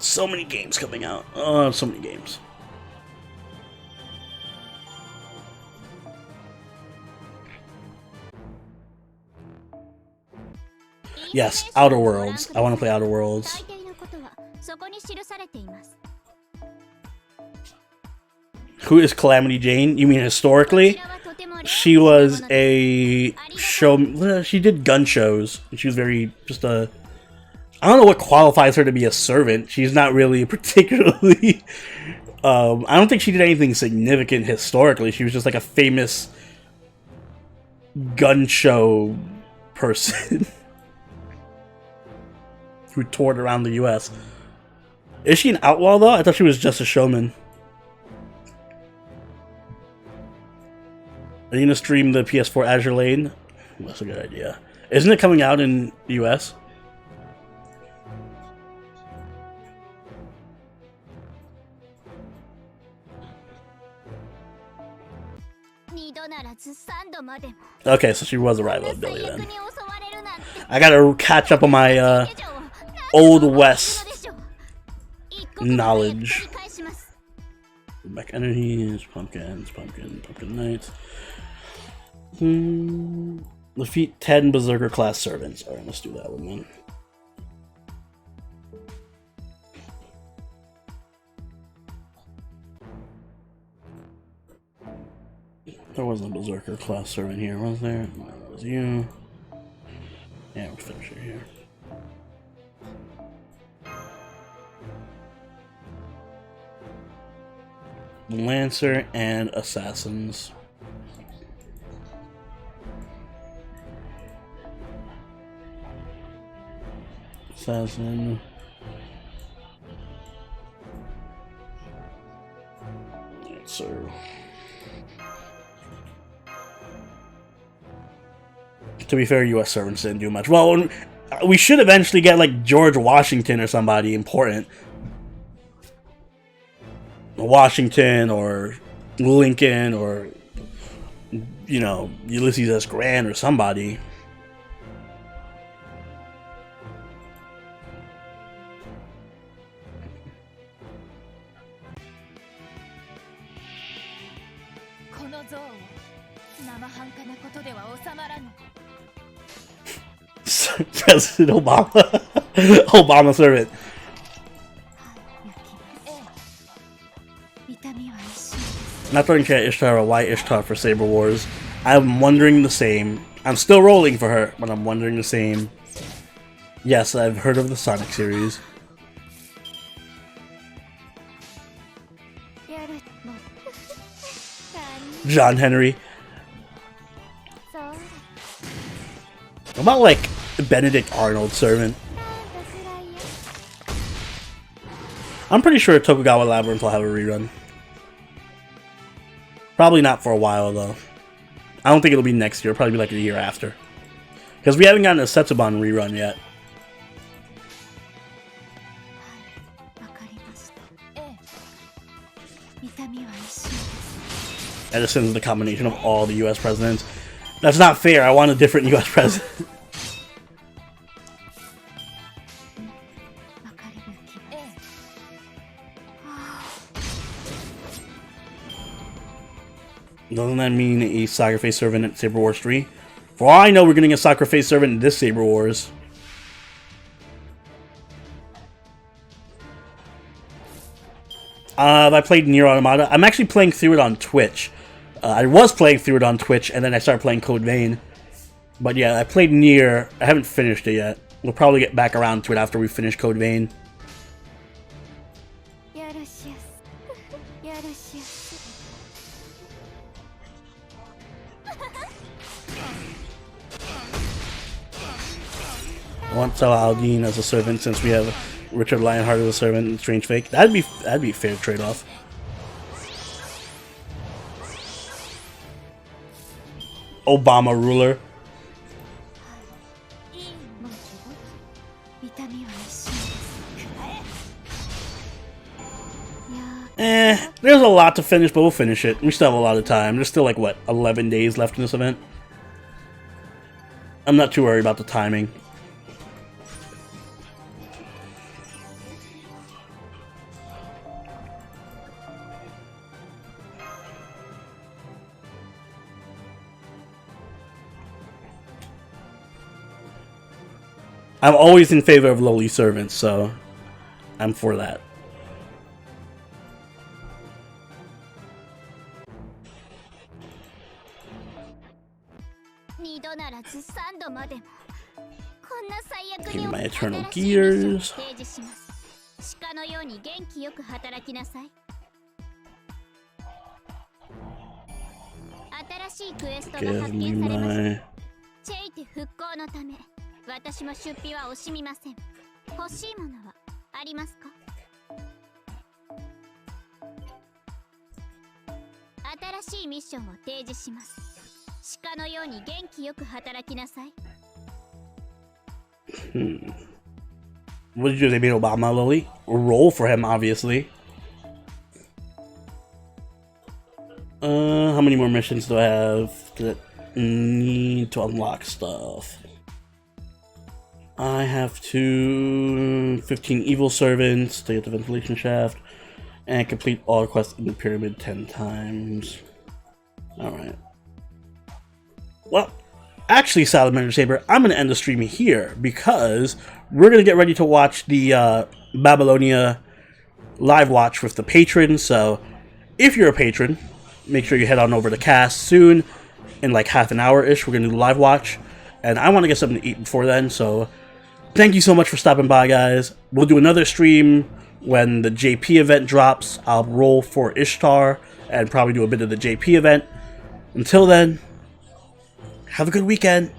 So many games coming out. Oh, so many games. Yes, Outer Worlds. I want to play Outer Worlds. Who is Calamity Jane? You mean historically? She was a show. She did gun shows. She was very just a. I don't know what qualifies her to be a servant. She's not really particularly. I don't think she did anything significant historically. She was just like a famous gun show person who toured around the U.S. Is she an outlaw though? I thought she was just a showman. Are you gonna stream the PS4 Azure Lane? That's a good idea. Isn't it coming out in the US? Okay, so she was a rival of Billy then. I gotta catch up on my Old West knowledge. Back enemies, pumpkin knights. Defeat 10 Berserker class servants. Alright, let's do that one then. There wasn't a Berserker class servant here, was there? No, it was you. Yeah, we'll finish it here. Lancer and Assassins. Assassin. Lancer. To be fair, U.S. servants didn't do much. Well, we should eventually get like George Washington or somebody important. Washington or Lincoln or, you know, Ulysses S. Grant or somebody. President Obama. Obama servant. Not throwing shade at Ishtar or why Ishtar for Saber Wars. I'm wondering the same. I'm still rolling for her, but I'm wondering the same. Yes, I've heard of the Sonic series. John Henry. What about like Benedict Arnold servant? I'm pretty sure Tokugawa Labyrinth will have a rerun. Probably not for a while though. I don't think it'll be next year. It'll probably be like a year after. Because we haven't gotten a Setsubon rerun yet. Edison's the combination of all the US presidents. That's not fair. I want a different US president. Doesn't that mean a Soccer Face servant at Saber Wars 3? For all I know, we're getting a Soccer Face servant in this Saber Wars. I played Nier Automata. I'm actually playing through it on Twitch. I was playing through it on Twitch, and then I started playing Code Vein. But yeah, I played Nier. I haven't finished it yet. We'll probably get back around to it after we finish Code Vein. I want Salah-al-Din as a servant since we have Richard Lionheart as a servant and Strange Fake. That'd be a fair trade-off. Obama ruler. There's a lot to finish, but we'll finish it. We still have a lot of time. There's still like, what, 11 days left in this event? I'm not too worried about the timing. I'm always in favor of lowly servants, so I'm for that. Okay, my eternal gears. Give me my... 私も出費は惜しみません。欲しいものはありますか？新しいミッションを提示します。鹿のように元気よく働きなさい。What did you do? They made Obama Lily? Roll for him, obviously. How many more missions do I have that need to unlock stuff? I have 15 evil servants to get the ventilation shaft and complete all quests in the pyramid 10 times. Alright. Well, actually, Salamander Saber, I'm going to end the stream here because we're going to get ready to watch the Babylonia live watch with the patrons. So if you're a patron, make sure you head on over to Cast soon. In like half an hour-ish, we're going to do the live watch. And I want to get something to eat before then, so thank you so much for stopping by, guys. We'll do another stream when the JP event drops. I'll roll for Ishtar and probably do a bit of the JP event. Until then, have a good weekend.